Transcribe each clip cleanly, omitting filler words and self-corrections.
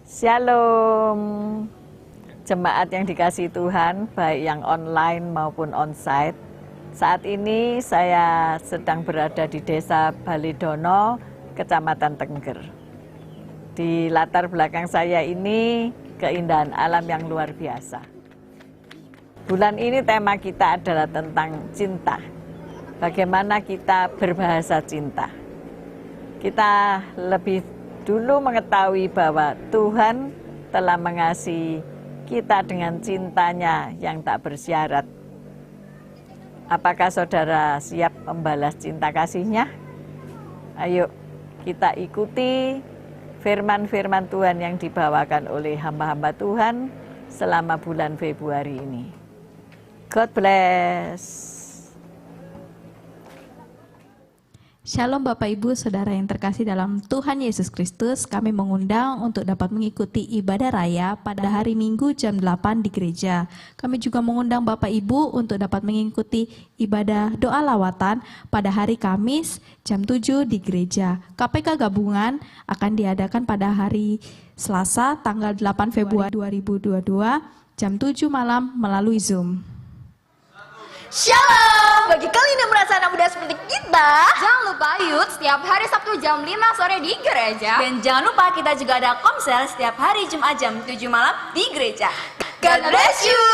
Shalom, jemaat yang dikasihi Tuhan, baik yang online maupun onsite. Saat ini saya sedang berada di Desa Balidono, Kecamatan Tengger. Di latar belakang saya ini keindahan alam yang luar biasa. Bulan ini tema kita adalah tentang cinta. Bagaimana kita berbahasa cinta. Kita lebih dulu mengetahui bahwa Tuhan telah mengasihi kita dengan cintanya yang tak bersyarat. Apakah saudara siap membalas cinta kasihnya? Ayo kita ikuti firman-firman Tuhan yang dibawakan oleh hamba-hamba Tuhan selama bulan Februari ini. God bless. Shalom Bapak Ibu Saudara yang terkasih dalam Tuhan Yesus Kristus. Kami mengundang untuk dapat mengikuti ibadah raya pada hari Minggu jam 8 di gereja. Kami juga mengundang Bapak Ibu untuk dapat mengikuti ibadah doa lawatan pada hari Kamis jam 7 di gereja. KPK gabungan akan diadakan pada hari Selasa tanggal 8 Februari 2022 jam 7 malam melalui Zoom. Shalom! Bagi kalian yang merasa anak muda seperti kita, jangan lupa yuk setiap hari Sabtu jam 5 sore di gereja. Dan jangan lupa kita juga ada komsel setiap hari Jumat jam 7 malam di gereja. God bless you!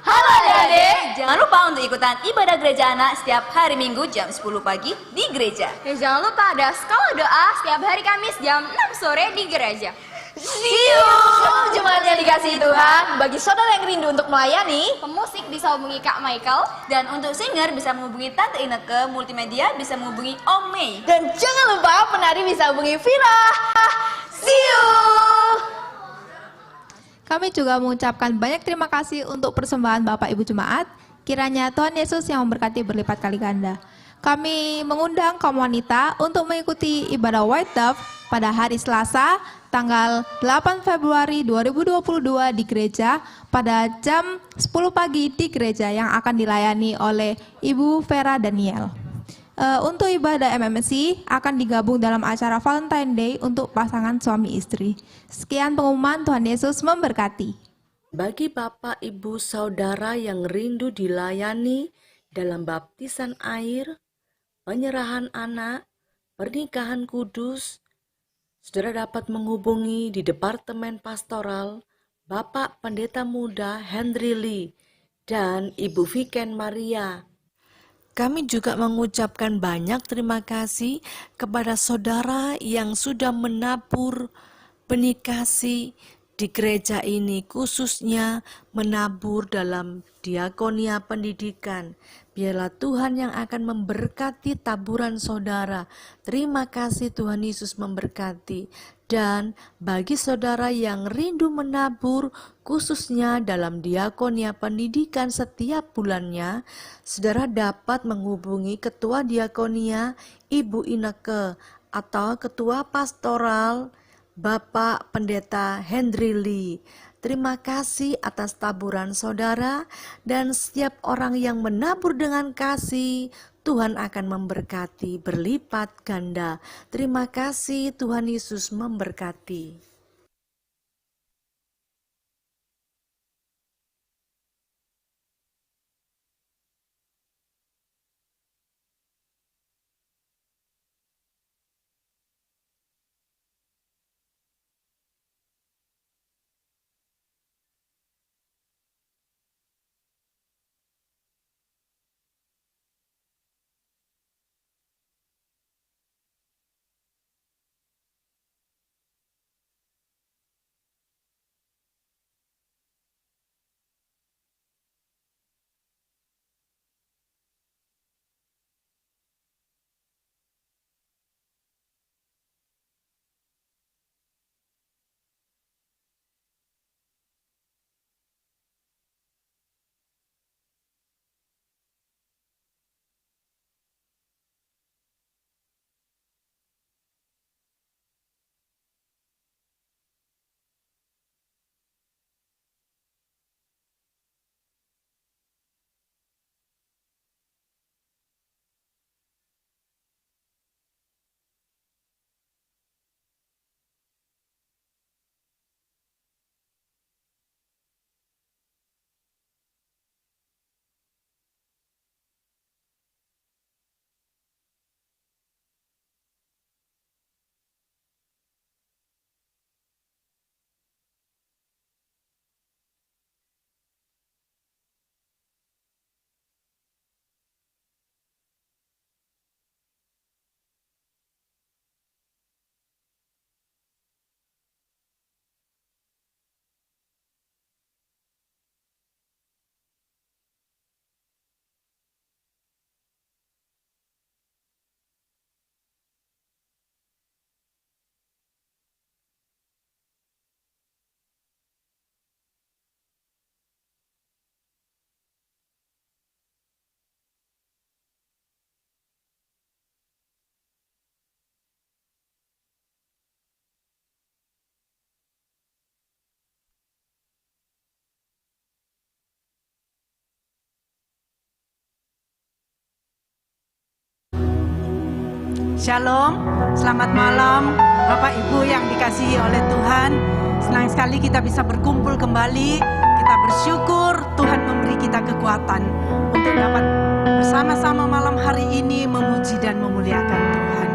Halo adik-adik! Jangan lupa untuk ikutan ibadah gereja anak setiap hari Minggu jam 10 pagi di gereja. Dan jangan lupa ada sekolah doa setiap hari Kamis jam 6 sore di gereja. See you! Shalom jemaat yang dikasihi Tuhan. Bagi saudara yang rindu untuk melayani, pemusik bisa hubungi Kak Michael. Dan untuk singer bisa menghubungi Tante Ineke, multimedia bisa menghubungi Om Mei. Dan jangan lupa penari bisa hubungi Vira. See you! Kami juga mengucapkan banyak terima kasih untuk persembahan Bapak Ibu Jemaat. Kiranya Tuhan Yesus yang memberkati berlipat kali ganda. Kami mengundang kaum wanita untuk mengikuti ibadah White Dove pada hari Selasa tanggal 8 Februari 2022 di gereja pada jam 10 pagi di gereja yang akan dilayani oleh Ibu Vera Daniel. Untuk ibadah MMSI akan digabung dalam acara Valentine Day untuk pasangan suami istri. Sekian pengumuman, Tuhan Yesus memberkati. Bagi Bapak, Ibu, Saudara yang rindu dilayani dalam baptisan air, penyerahan anak, pernikahan kudus, saudara dapat menghubungi di Departemen Pastoral Bapak Pendeta Muda Henry Lee dan Ibu Viken Maria. Kami juga mengucapkan banyak terima kasih kepada saudara yang sudah menabur benih kasih di gereja ini, khususnya menabur dalam diakonia pendidikan. Biarlah Tuhan yang akan memberkati taburan saudara. Terima kasih, Tuhan Yesus memberkati. Dan bagi saudara yang rindu menabur, khususnya dalam diakonia pendidikan setiap bulannya, saudara dapat menghubungi Ketua Diakonia Ibu Ineke atau Ketua Pastoral Bapak Pendeta Henry Lee. Terima kasih atas taburan saudara dan setiap orang yang menabur dengan kasih, Tuhan akan memberkati berlipat ganda. Terima kasih, Tuhan Yesus memberkati. Shalom, selamat malam Bapak Ibu yang dikasihi oleh Tuhan. Senang sekali kita bisa berkumpul kembali. Kita bersyukur Tuhan memberi kita kekuatan untuk dapat bersama-sama malam hari ini memuji dan memuliakan Tuhan.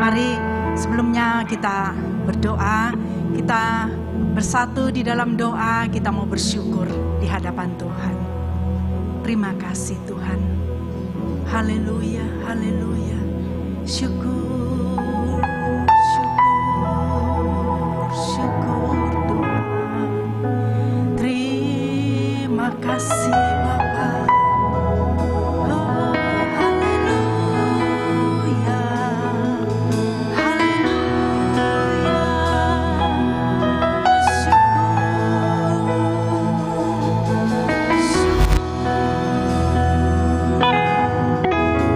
Mari sebelumnya kita berdoa, kita bersatu di dalam doa, kita mau bersyukur di hadapan Tuhan. Terima kasih Tuhan. Haleluya, haleluya. Syukur, syukur, syukur Tuhan. Terima kasih Bapa. Oh, haleluya, haleluya.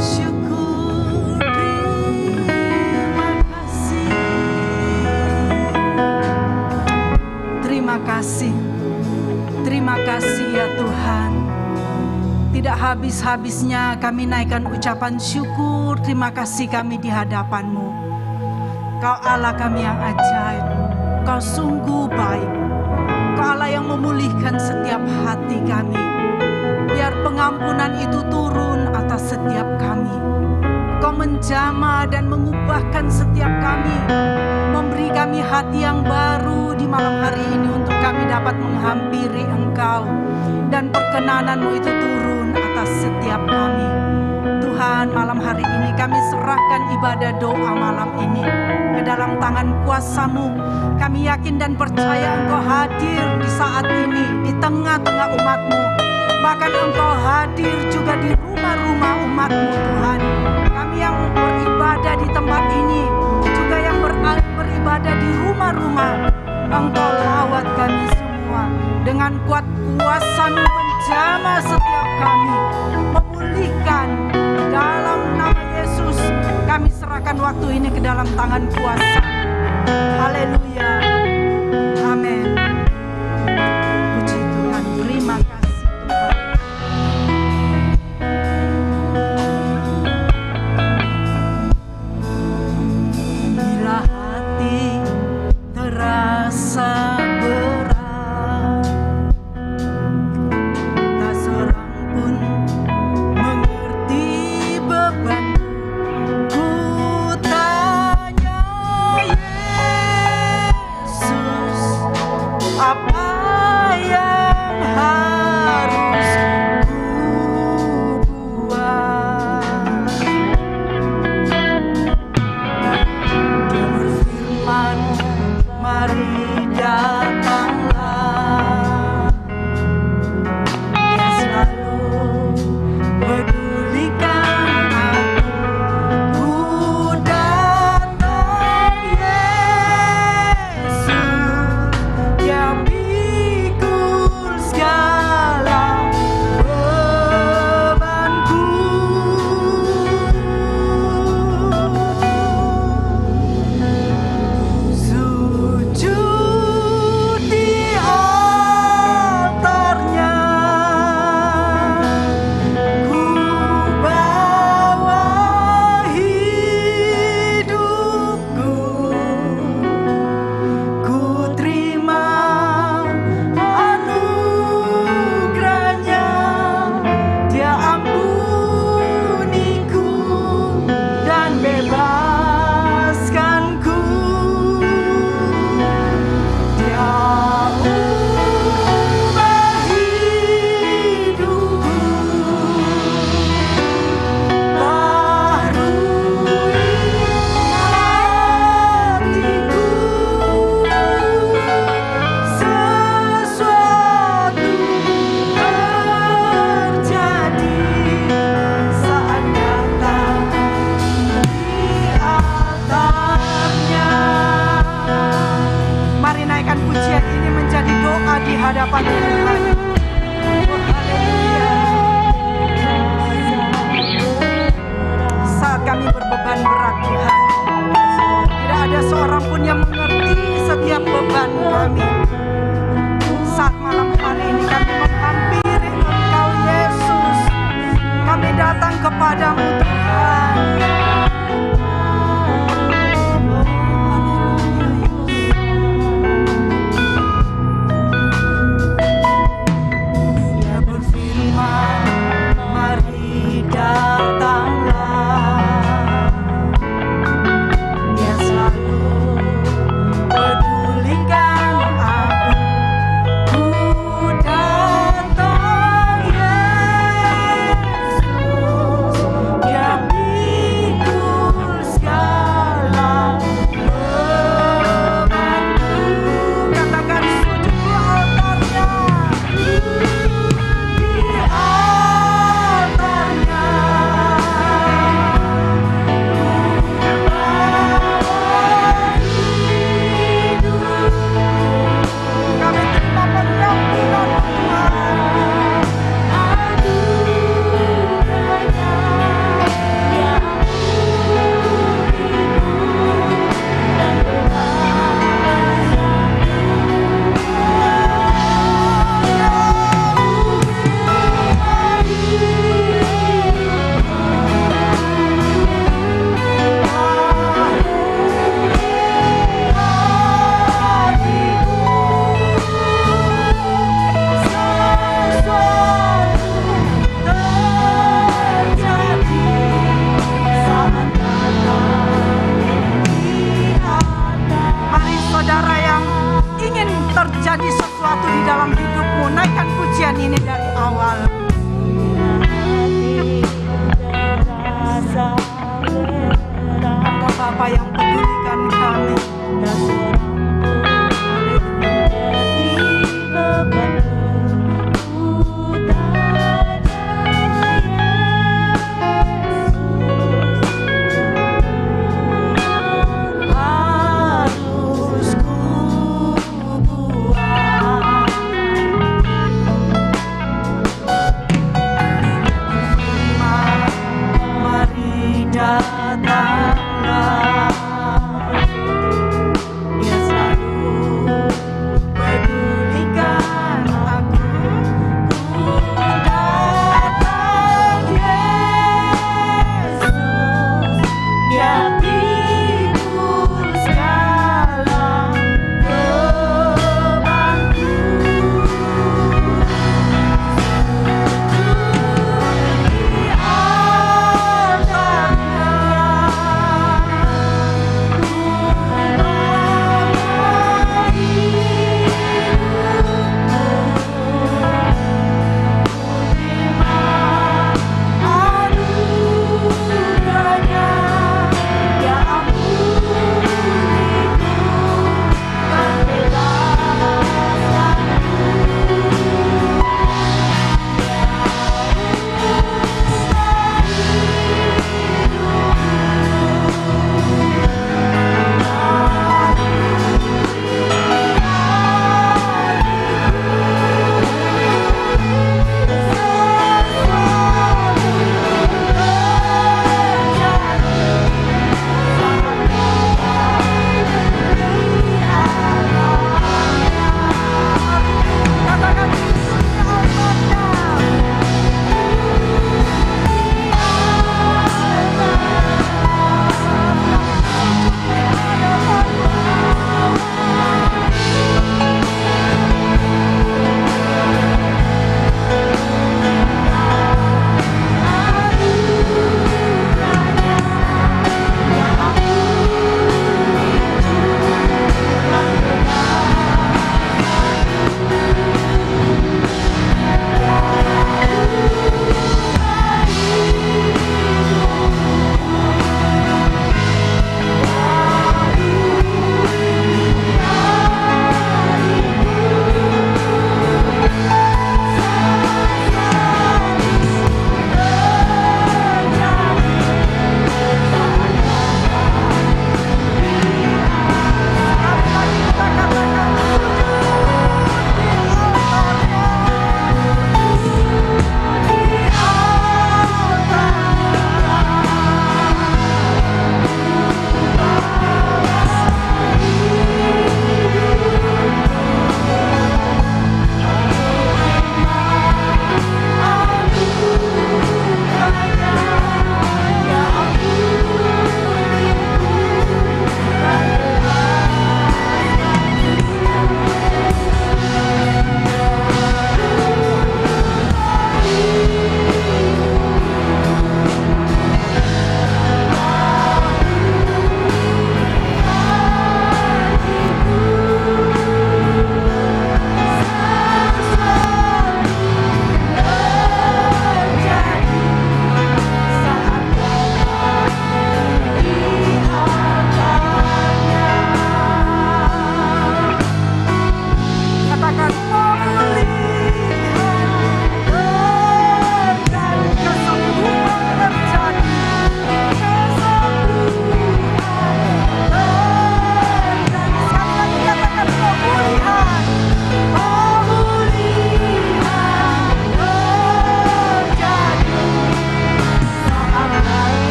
Syukur, terima kasih ya Tuhan. Tidak habis-habisnya kami naikkan ucapan syukur, terima kasih kami di hadapan-Mu. Kau Allah kami yang ajaib, Kau sungguh baik. Kau Allah yang memulihkan setiap hati kami. Biar pengampunan itu turun atas setiap kami. Kau menjamah dan mengubahkan setiap kami, memberi kami hati yang baru di malam hari ini untuk kami dapat menghampiri Engkau, dan perkenanan-Mu itu turun atas setiap kami. Tuhan, malam hari ini kami serahkan ibadah doa malam ini ke dalam tangan kuasa-Mu. Kami yakin dan percaya Engkau hadir di saat ini di tengah-tengah umat-Mu. Bahkan Engkau hadir juga di rumah-rumah umat-Mu Tuhan. Kami yang beribadah di tempat ini, juga yang beribadah di rumah-rumah, Engkau lawat kami semua. Dengan kuat kuasa-Mu menjamah setiap kami, memulihkan. Dalam nama Yesus kami serahkan waktu ini ke dalam tangan kuasa. Haleluya, amin. Puji Tuhan, terima kasih Tuhan. Bila hati terasa berat, tak seorang pun mengerti beban. Ku tanya Yesus, apa yang harus ku buat? Dia berfirman, mari datanglah. Dia selalu pedulikan aku. Ku datang Yesus, Dia pikul segala bebanku. Sujud di altarnya, ku bawa hidupku. Ku terima anugerahnya, Dia ampuniku dan bebaskanku. Dia ubah hidupku, baharui hatiku. Sesuatu terjadi saat datang di altarnya. Mari naikkan pujian ini menjadi doa di hadapan Tuhan. Oh, haleluya. Saat kami berbeban berat Tuhan, tidak ada seorang pun yang mengerti setiap beban kami. Saat malam hari ini kami menghampiri Engkau Yesus, kami datang kepadamu Tuhan. Tuhan kami. Mari datanglah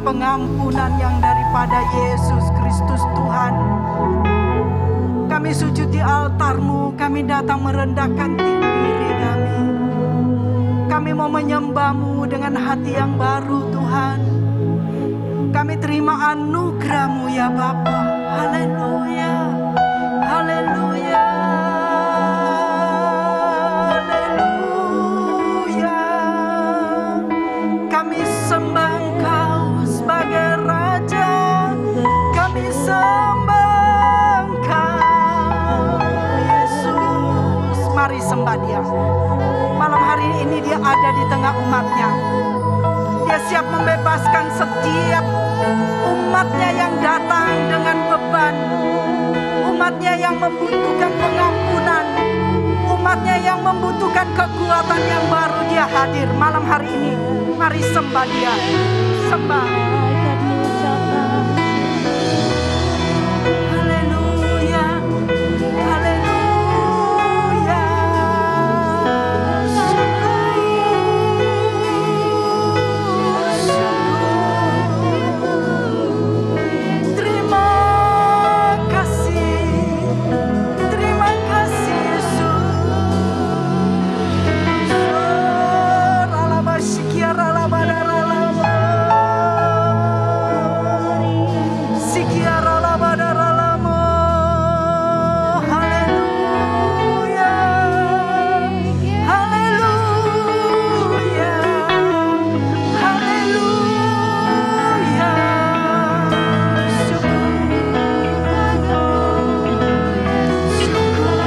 pengampunan yang daripada Yesus Kristus Tuhan. Kami sujud di altar-Mu, kami datang merendahkan diri kami. Kami mau menyembah-Mu dengan hati yang baru Tuhan. Kami terima anugerah-Mu ya Bapa. Haleluya, haleluya, haleluya. Kami sembah Engkau sebagai Raja. Kami sembah Engkau Yesus. Mari sembah Dia. Malam hari ini Dia ada di tengah umat-Nya. Dia siap membebaskan setiap umat-Nya yang datang dengan beban, umat-Nya yang membutuhkan pengampunan, umat-Nya yang membutuhkan kekuatan yang baru. Dia hadir malam hari ini. Mari sembah Dia, sembah. Haleluya, haleluya. Terima kasih Yesus. Haleluya, haleluya, haleluya. Syukur,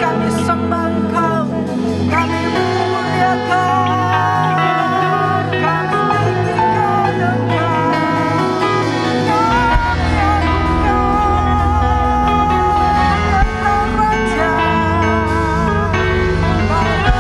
kami sembah Engkau, kami muliakan, kami tinggikan Engkau, kami agungkan Raja. Kami sembah, kami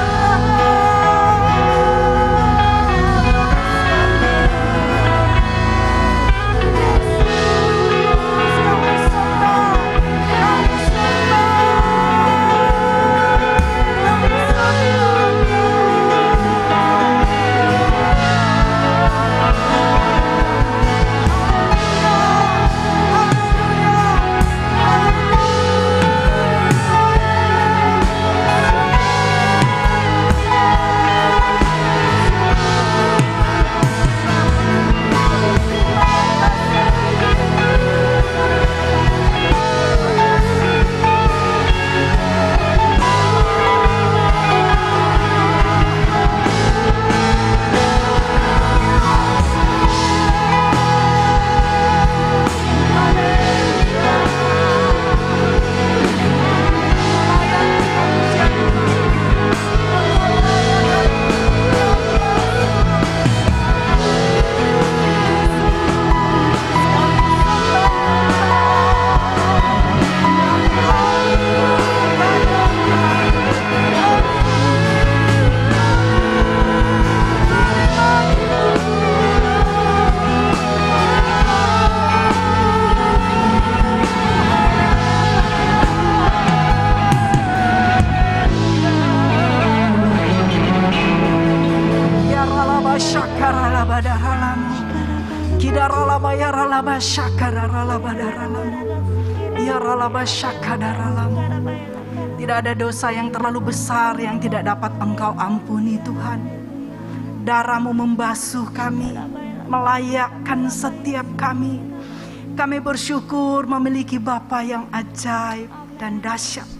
Tidak ada dosa yang terlalu besar yang tidak dapat Engkau ampuni Tuhan. Darah-Mu membasuh kami, melayakkan setiap kami. Kami bersyukur memiliki Bapa yang ajaib dan dahsyat.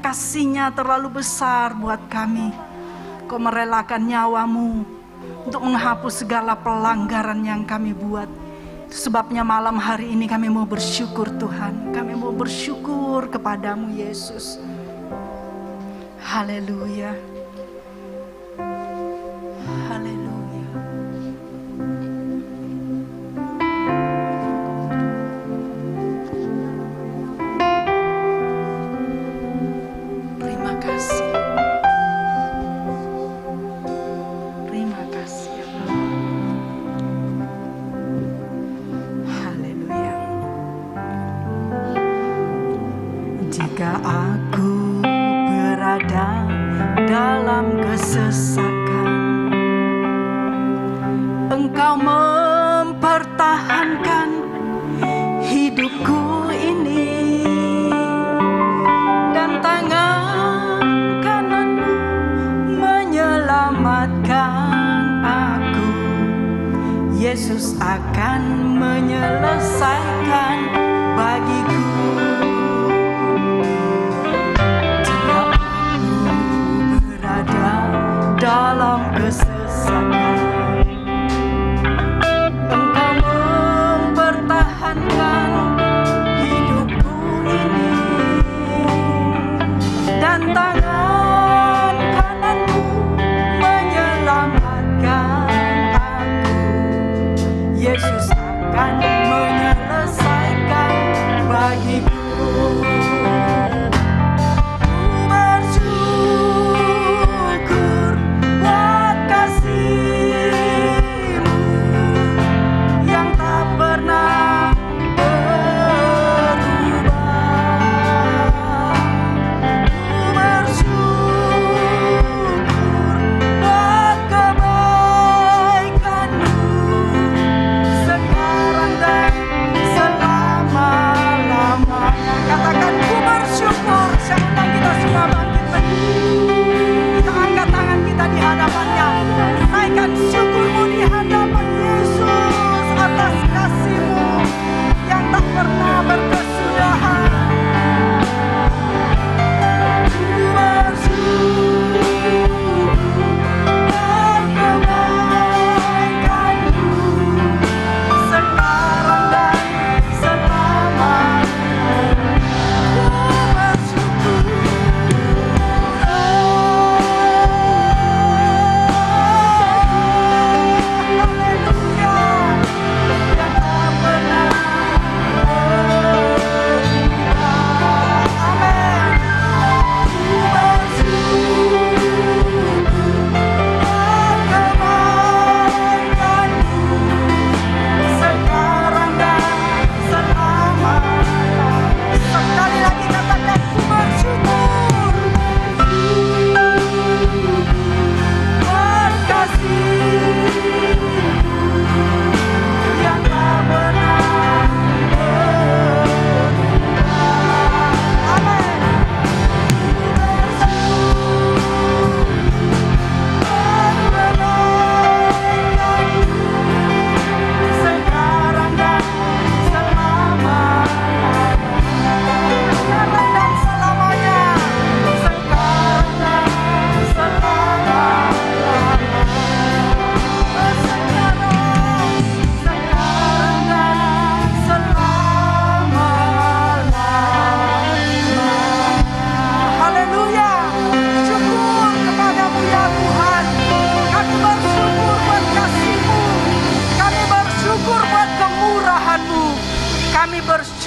Kasih-Nya terlalu besar buat kami. Kau merelakan nyawa-Mu untuk menghapus segala pelanggaran yang kami buat. Sebabnya malam hari ini kami mau bersyukur Tuhan. Kami mau bersyukur kepadamu Yesus. Haleluya. Haleluya. Terima kasih. Terima kasih ya Bapa. Haleluya. Jika aku berada dalam kesesakan, Engkau mempertahankan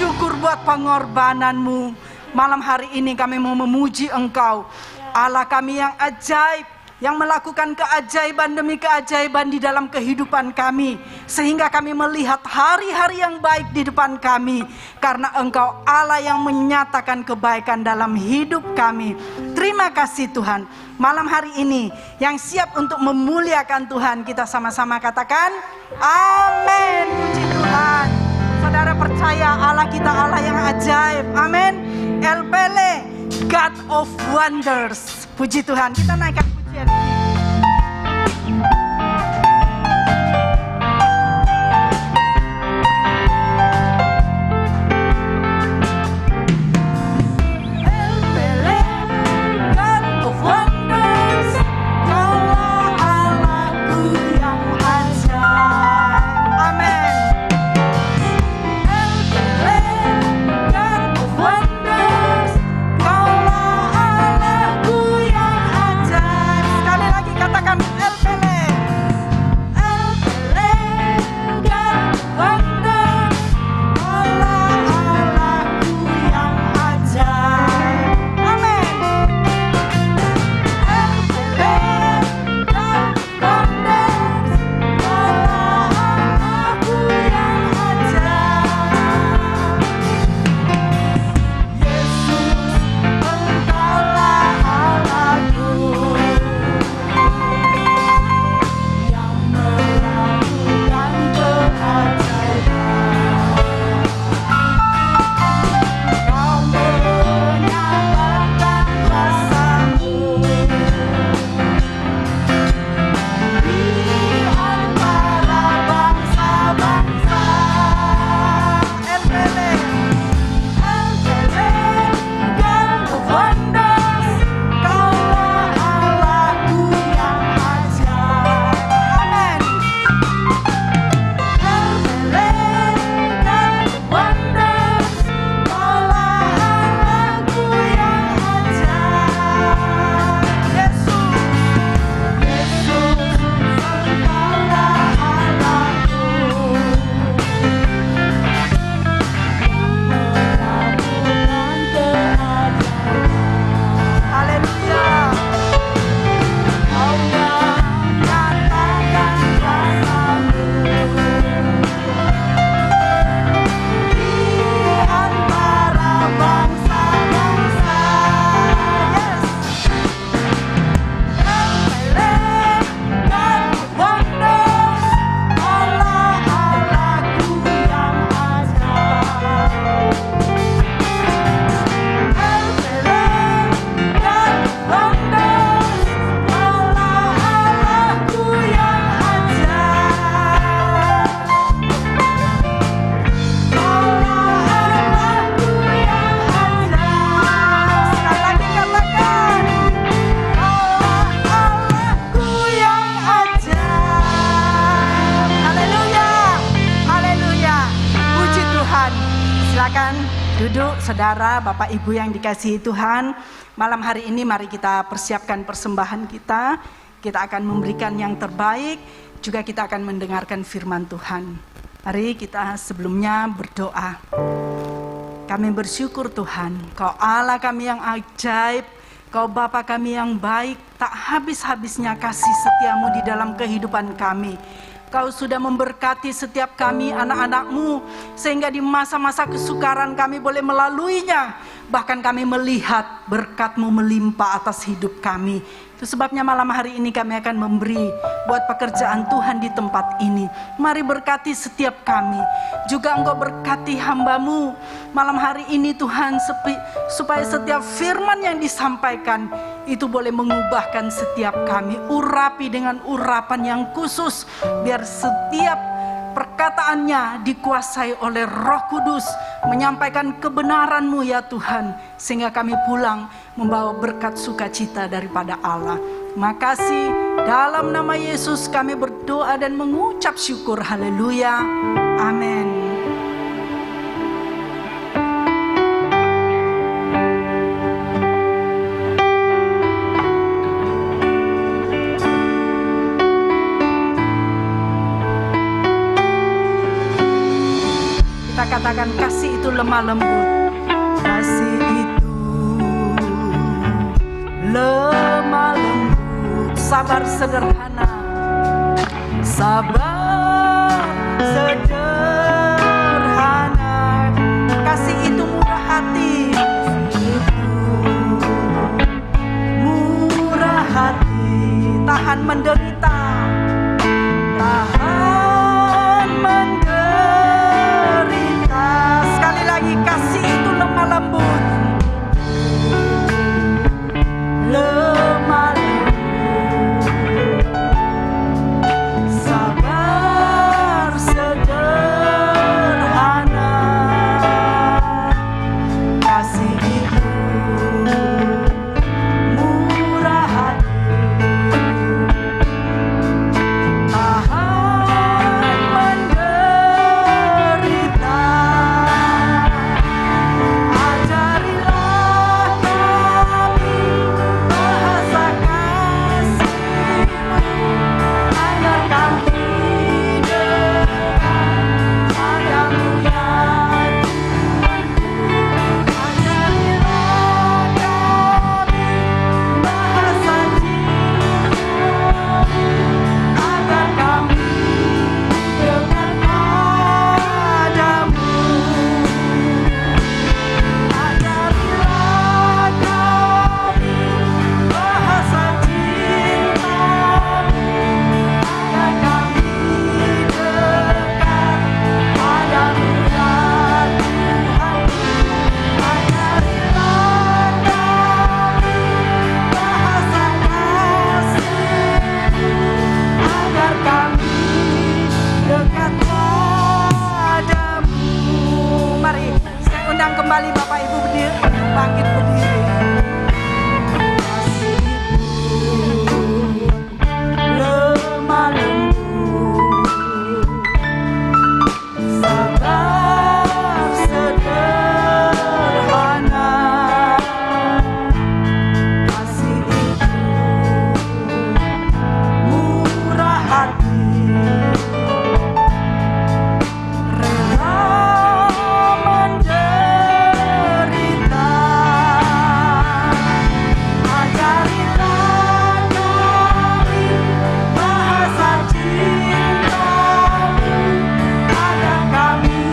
bersyukur buat pengorbananmu. Malam hari ini kami mau memuji Engkau, Allah kami yang ajaib, yang melakukan keajaiban demi keajaiban di dalam kehidupan kami, sehingga kami melihat hari-hari yang baik di depan kami, karena Engkau Allah yang menyatakan kebaikan dalam hidup kami. Terima kasih Tuhan. Malam hari ini yang siap untuk memuliakan Tuhan, kita sama-sama katakan amin. Puji Tuhan. Saudara percaya Allah kita Allah yang ajaib. Amin. El Pele, God of Wonders. Puji Tuhan. Kita naikkan pujian ini. Duduk saudara, Bapak Ibu yang dikasihi Tuhan. Malam hari ini mari kita persiapkan persembahan kita. Kita akan memberikan yang terbaik, juga kita akan mendengarkan firman Tuhan. Mari kita sebelumnya berdoa. Kami bersyukur Tuhan, Kau Allah kami yang ajaib, Kau Bapa kami yang baik, tak habis-habisnya kasih setiamu di dalam kehidupan kami. Kau sudah memberkati setiap kami anak-anak-Mu, sehingga di masa-masa kesukaran kami boleh melaluinya. Bahkan kami melihat berkat-Mu melimpah atas hidup kami. Itu sebabnya malam hari ini kami akan memberi buat pekerjaan Tuhan di tempat ini. Mari berkati setiap kami. Juga Engkau berkati hamba-Mu malam hari ini Tuhan, supaya setiap firman yang disampaikan itu boleh mengubahkan setiap kami. Urapi dengan urapan yang khusus, biar setiap perkataannya dikuasai oleh Roh Kudus, menyampaikan kebenaran-Mu ya Tuhan, sehingga kami pulang membawa berkat sukacita daripada Allah. Makasih, dalam nama Yesus kami berdoa dan mengucap syukur. Haleluya, amin. Kita katakan kasih itu lemah lembut, kasih itu lemah lembut, sabar sederhana, sabar sederhana, kasih itu murah hati, murah hati, tahan menderita, tahan menderita. Sekali lagi, kasih itu lemah lembut, lemah lembut, sabar sederhana, kasih itu murah hati, tahan menderita. Ajarilah kami bahasa kasih-Mu, agar kami dekat padamu ya Tuhan. Ajarilah kami bahasa cinta-Mu, agar kami dekat padamu. Ajarilah kami bahasa cinta-Mu, agar kami dekat padamu ya Tuhan. Ajarilah kami bahasa kasih-Mu, agar kami dekat padamu. Mari saya undang kembali Bapak Ibu berdiri, bangkit berdiri. Kasih itu lemah lembut, sabar sederhana, kasih itu murah hati, rela menderita. Ajarilah kami bahasa cinta-Mu, agar kami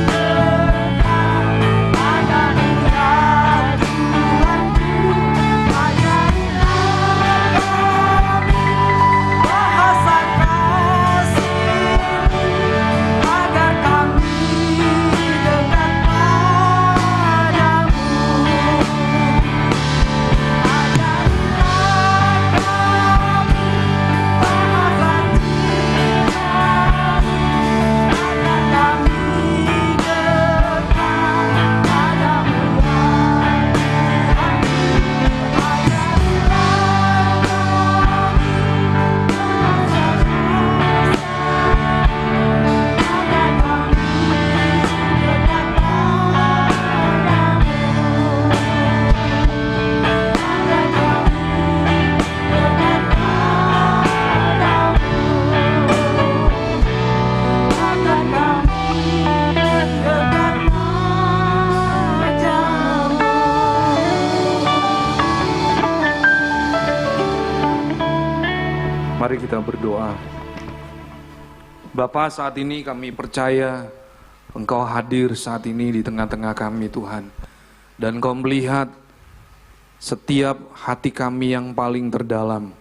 dekat padamu ya Tuhanku. Ajarilah kami bahasa kasih-Mu, agar kami dekat padamu. Mari kita berdoa. Bapa, saat ini kami percaya Engkau hadir saat ini di tengah-tengah kami Tuhan. Dan Engkau melihat setiap hati kami yang paling terdalam.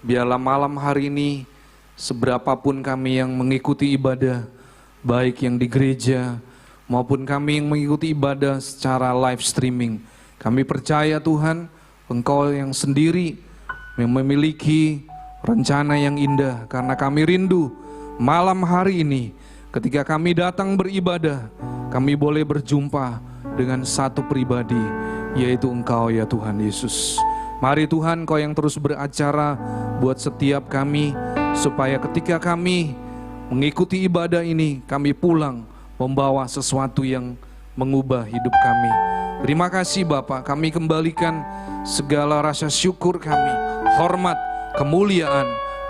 Biarlah malam hari ini, seberapapun kami yang mengikuti ibadah, baik yang di gereja maupun kami yang mengikuti ibadah secara live streaming, kami percaya Tuhan, Engkau yang sendiri yang memiliki rencana yang indah, karena kami rindu malam hari ini ketika kami datang beribadah, kami boleh berjumpa dengan satu pribadi, yaitu Engkau ya Tuhan Yesus. Mari Tuhan, Engkau yang terus beracara buat setiap kami, supaya ketika kami mengikuti ibadah ini, kami pulang membawa sesuatu yang mengubah hidup kami. Terima kasih Bapa, kami kembalikan segala rasa syukur kami, hormat, kemuliaan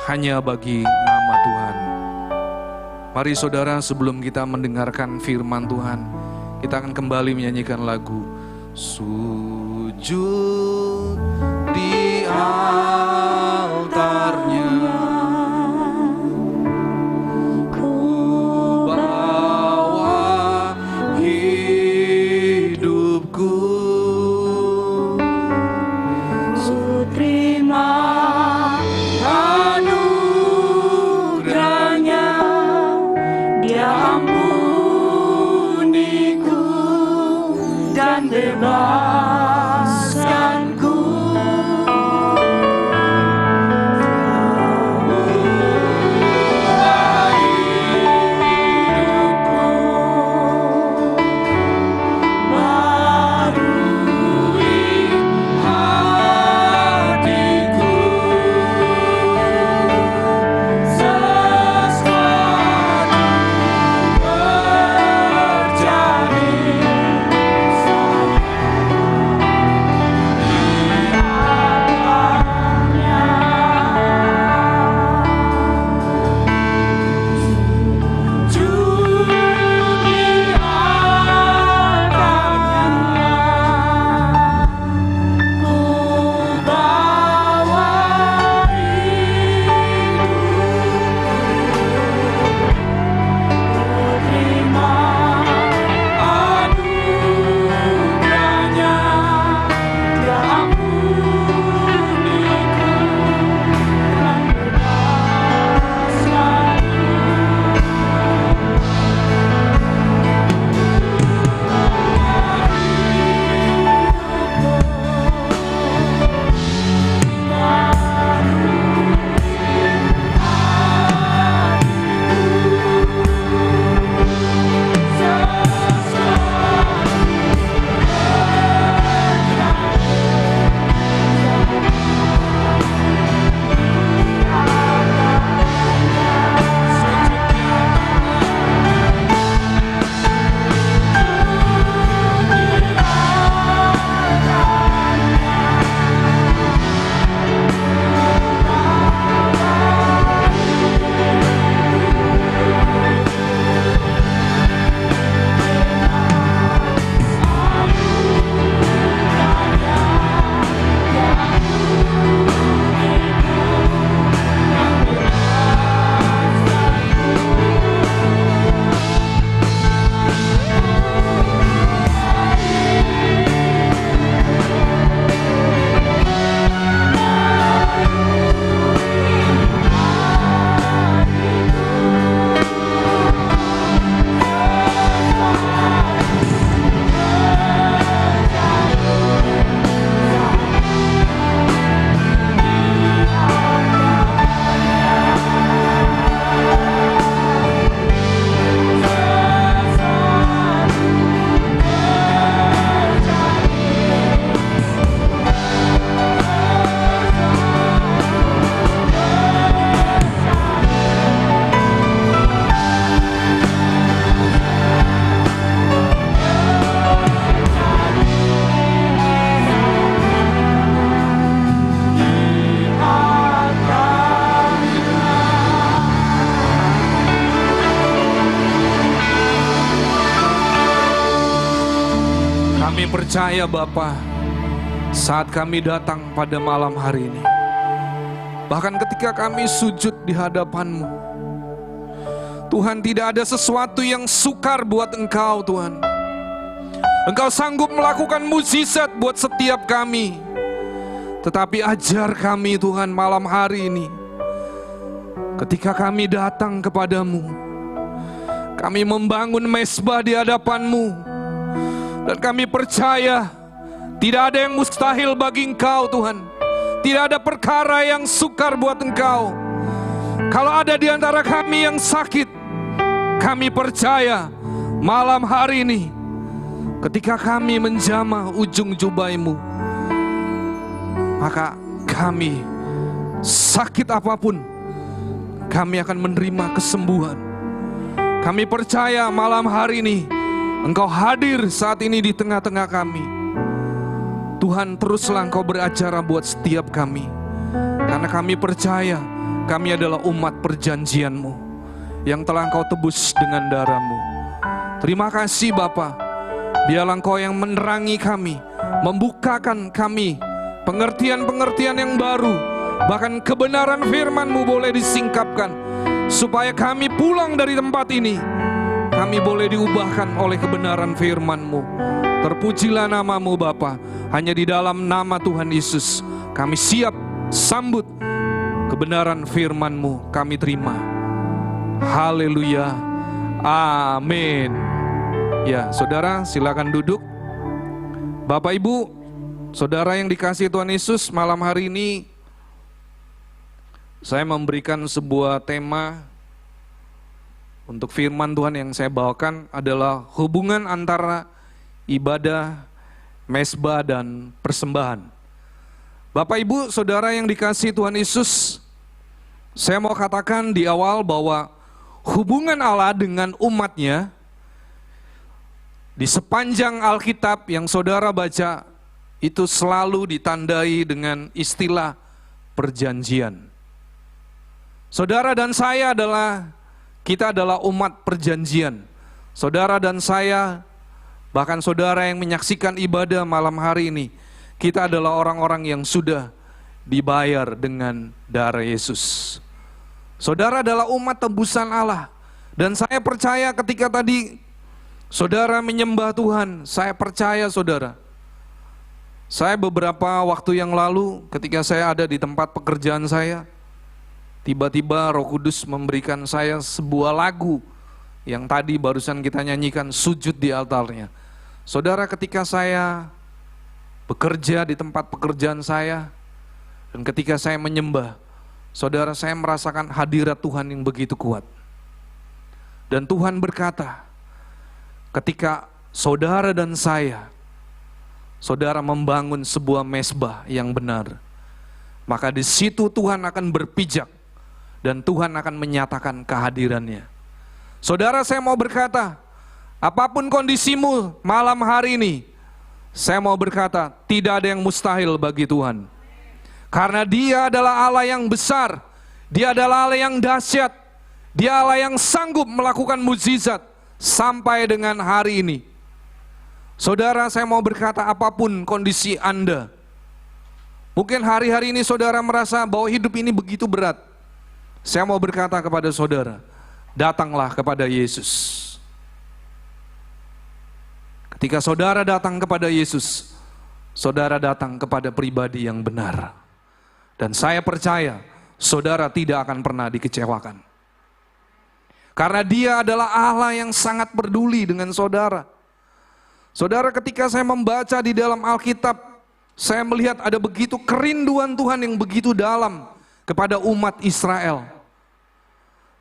hanya bagi nama Tuhan. Mari saudara, sebelum kita mendengarkan firman Tuhan, kita akan kembali menyanyikan lagu Sujud di altarnya. Ku bawa hidupku, Terima anugerahnya, Dia ampuniku dan bebaskanku. Kami percaya Bapa, saat kami datang pada malam hari ini, bahkan ketika kami sujud di hadapan-Mu, Tuhan, tidak ada sesuatu yang sukar buat Engkau Tuhan. Engkau sanggup melakukan mukjizat buat setiap kami. Tetapi ajar kami Tuhan malam hari ini, ketika kami datang kepadamu, kami membangun mezbah di hadapan-Mu. Dan kami percaya tidak ada yang mustahil bagi Engkau Tuhan. Tidak ada perkara yang sukar buat Engkau. Kalau ada di antara kami yang sakit, kami percaya malam hari ini, ketika kami menjamah ujung jubah-Mu, maka kami sakit apapun, kami akan menerima kesembuhan. Kami percaya malam hari ini Engkau hadir saat ini di tengah-tengah kami. Tuhan, teruslah Engkau beracara buat setiap kami, karena kami percaya kami adalah umat perjanjian-Mu yang telah Engkau tebus dengan darah-Mu. Terima kasih Bapa, Biarlah Engkau yang menerangi kami, membukakan kami pengertian-pengertian yang baru, bahkan kebenaran firman-Mu boleh disingkapkan, supaya kami pulang dari tempat ini, kami boleh diubahkan oleh kebenaran firman-Mu. Terpujilah nama-Mu Bapa. Hanya di dalam nama Tuhan Yesus kami siap sambut kebenaran firman-Mu, kami terima. Haleluya, amin. Ya, saudara silakan duduk. Bapak Ibu, saudara yang dikasihi Tuhan Yesus, malam hari ini saya memberikan sebuah tema untuk firman Tuhan yang saya bawakan adalah hubungan antara ibadah, mesbah, dan persembahan. Bapak Ibu, saudara yang dikasihi Tuhan Yesus, saya mau katakan di awal bahwa hubungan Allah dengan umatnya di sepanjang Alkitab yang saudara baca itu selalu ditandai dengan istilah perjanjian. Saudara dan saya kita adalah umat perjanjian. Saudara dan saya, bahkan saudara yang menyaksikan ibadah malam hari ini, kita adalah orang-orang yang sudah dibayar dengan darah Yesus. Saudara adalah umat tebusan Allah. Dan saya percaya ketika tadi saudara menyembah Tuhan, saya percaya saudara. Saya beberapa waktu yang lalu ketika saya ada di tempat pekerjaan saya, tiba-tiba Roh Kudus memberikan saya sebuah lagu yang tadi barusan kita nyanyikan, sujud di altarnya. Saudara, ketika saya bekerja di tempat pekerjaan saya, dan ketika saya menyembah, saudara, saya merasakan hadirat Tuhan yang begitu kuat. Dan Tuhan berkata, ketika saudara dan saya, saudara membangun sebuah mesbah yang benar, maka di situ Tuhan akan berpijak dan Tuhan akan menyatakan kehadirannya. Saudara, saya mau berkata, apapun kondisimu malam hari ini, saya mau berkata, tidak ada yang mustahil bagi Tuhan. Karena Dia adalah Allah yang besar, Dia adalah Allah yang dahsyat, Dia Allah yang sanggup melakukan mukjizat sampai dengan hari ini. Saudara, saya mau berkata, apapun kondisi Anda, mungkin hari-hari ini saudara merasa bahwa hidup ini begitu berat. Saya mau berkata kepada saudara, datanglah kepada Yesus. Ketika saudara datang kepada Yesus, saudara datang kepada pribadi yang benar. Dan saya percaya, saudara tidak akan pernah dikecewakan. Karena Dia adalah Allah yang sangat peduli dengan saudara. Saudara, ketika saya membaca di dalam Alkitab, saya melihat ada begitu kerinduan Tuhan yang begitu dalam kepada umat Israel.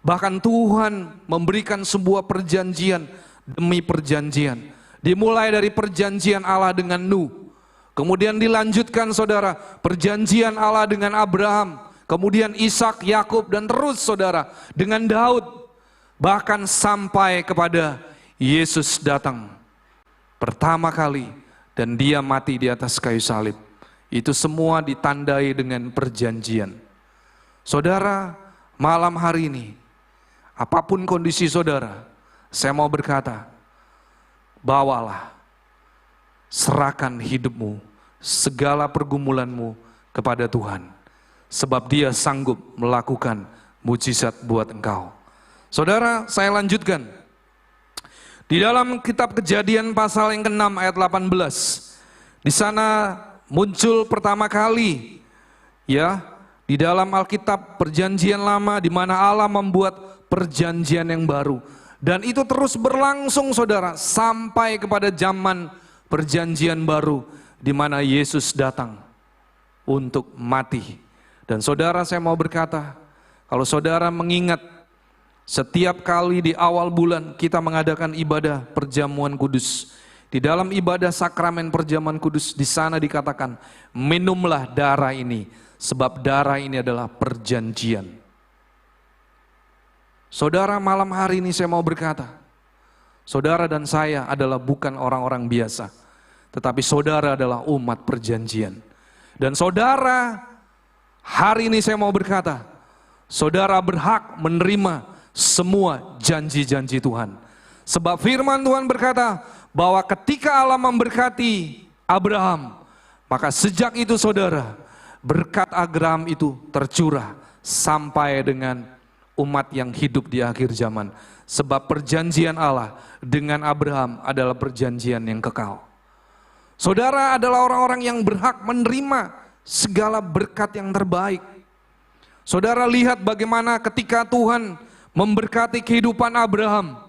Bahkan Tuhan memberikan sebuah perjanjian demi perjanjian. Dimulai dari perjanjian Allah dengan Nuh. Kemudian dilanjutkan saudara, perjanjian Allah dengan Abraham. Kemudian Ishak, Yakub, dan terus saudara dengan Daud. Bahkan sampai kepada Yesus datang pertama kali dan Dia mati di atas kayu salib. Itu semua ditandai dengan perjanjian. Saudara, malam hari ini, apapun kondisi saudara, saya mau berkata, bawalah, serahkan hidupmu, segala pergumulanmu kepada Tuhan. Sebab Dia sanggup melakukan mujizat buat engkau. Saudara, saya lanjutkan. Di dalam kitab Kejadian pasal yang ke-6 ayat 18. Di sana muncul pertama kali ya di dalam Alkitab perjanjian lama di mana Allah membuat perjanjian yang baru. Dan itu terus berlangsung saudara sampai kepada zaman perjanjian baru di mana Yesus datang untuk mati. Dan saudara, saya mau berkata, kalau saudara mengingat setiap kali di awal bulan kita mengadakan ibadah perjamuan kudus. Di dalam ibadah sakramen perjamuan kudus di sana dikatakan, minumlah darah ini, sebab darah ini adalah perjanjian. Saudara, malam hari ini saya mau berkata, saudara dan saya adalah bukan orang-orang biasa, tetapi saudara adalah umat perjanjian. Dan saudara, hari ini saya mau berkata, saudara berhak menerima semua janji-janji Tuhan. Sebab firman Tuhan berkata bahwa ketika Allah memberkati Abraham, maka sejak itu saudara, berkat Abraham itu tercurah sampai dengan umat yang hidup di akhir zaman. Sebab perjanjian Allah dengan Abraham adalah perjanjian yang kekal. Saudara adalah orang-orang yang berhak menerima segala berkat yang terbaik. Saudara lihat bagaimana ketika Tuhan memberkati kehidupan Abraham.